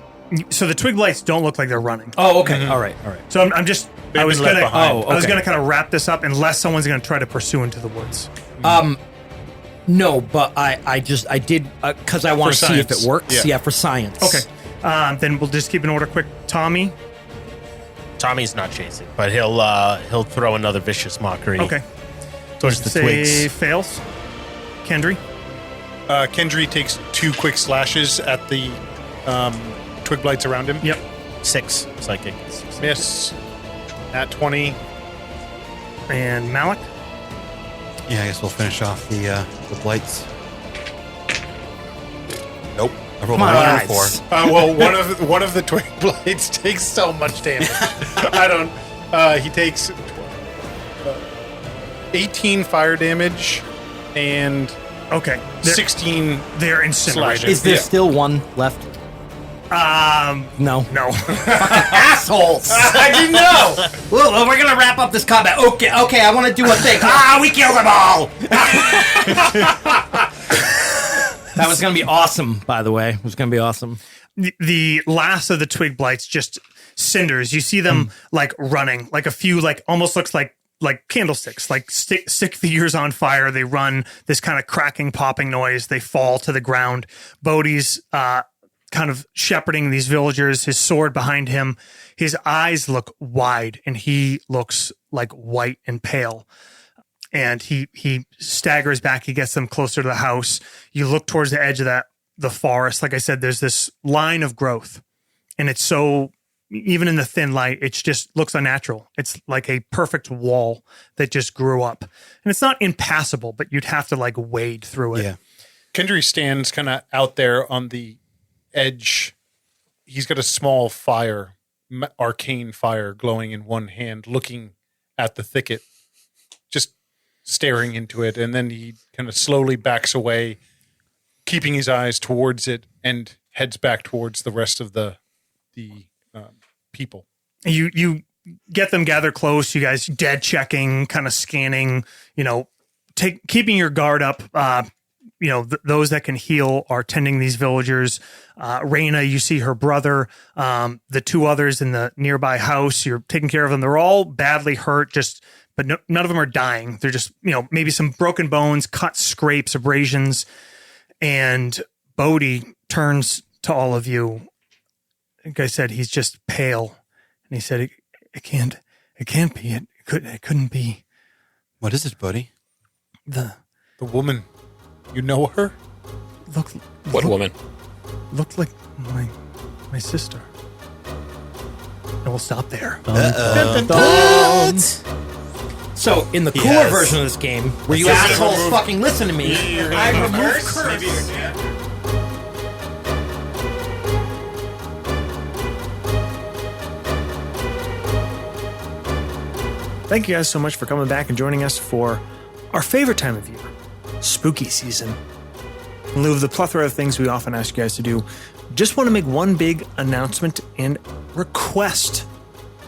So the twig blights don't look like they're running. Oh, okay. All right. So I'm just. They've I was been left gonna. behind. I was okay. gonna kind of wrap this up unless someone's gonna try to pursue into the woods. No, but I did because I want to For see if it science. works. Yeah. Yeah, for science. Okay. Then we'll just keep an order quick. Tommy. Tommy's not chasing, but he'll throw another vicious mockery. Okay. Towards the Say twigs. fails. Kendry. Kendry takes 2 quick slashes at the twig blights around him. Yep. 6 psychic. Miss. At 20. And Malik. Yeah, I guess we'll finish off the blights. Nope. I rolled a 1 and a 4. Well, one of the twig blights takes so much damage. I don't. He takes 18 fire damage and Okay. 16. They're incinerated. Slashes. Is there still one left? No. No. Assholes! I didn't know. Well, we're gonna wrap up this combat. Okay. I want to do a thing. We killed them all. That was gonna be awesome. By the way, it was gonna be awesome. The last of the twig blights just cinders. You see them like running, like a few, like almost looks like candlesticks, like stick figures on fire. They run, this kind of cracking, popping noise. They fall to the ground. Bodhi's kind of shepherding these villagers, his sword behind him. His eyes look wide and he looks like white and pale. And he staggers back. He gets them closer to the house. You look towards the edge of the forest. Like I said, there's this line of growth, and it's so, even in the thin light, it just looks unnatural. It's like a perfect wall that just grew up, and it's not impassable, but you'd have to like wade through it. Yeah. Kendry stands kind of out there on the edge. He's got a small fire, arcane fire, glowing in one hand, looking at the thicket, just staring into it, and then he kind of slowly backs away, keeping his eyes towards it, and heads back towards the rest of the people. You get them gathered close. You guys dead checking, kind of scanning. Keeping your guard up. Those that can heal are tending these villagers. Raina, you see her brother. The 2 others in the nearby house, you're taking care of them. They're all badly hurt, but none of them are dying. They're just, maybe some broken bones, cuts, scrapes, abrasions. And Bodhi turns to all of you. Like I said, he's just pale. And he said, it can't be. It couldn't be. What is it, buddy? The woman. You know her? What woman? Looked like my sister. And we'll stop there. So, in the cooler version of this game, where you assholes fucking listen to me, I remove curse. Thank you guys so much for coming back and joining us for our favorite time of year, spooky season. In lieu of the plethora of things we often ask you guys to do, just want to make one big announcement and request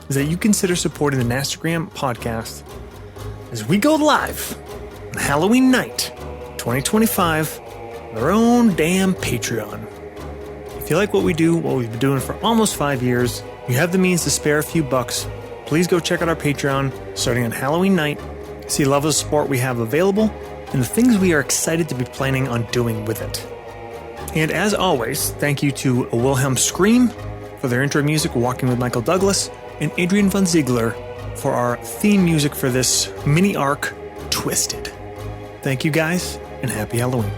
is that you consider supporting the Nastagram podcast as we go live on Halloween night 2025 on our own damn Patreon. If you like what we do, what we've been doing for almost 5 years, you have the means to spare a few bucks, please go check out our Patreon starting on Halloween night, see the level of support we have available, and the things we are excited to be planning on doing with it. And as always, thank you to Wilhelm Scream for their intro music, Walking with Michael Douglas, and Adrian Von Ziegler for our theme music for this mini arc, Twisted. Thank you guys, and happy Halloween.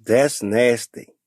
That's nasty.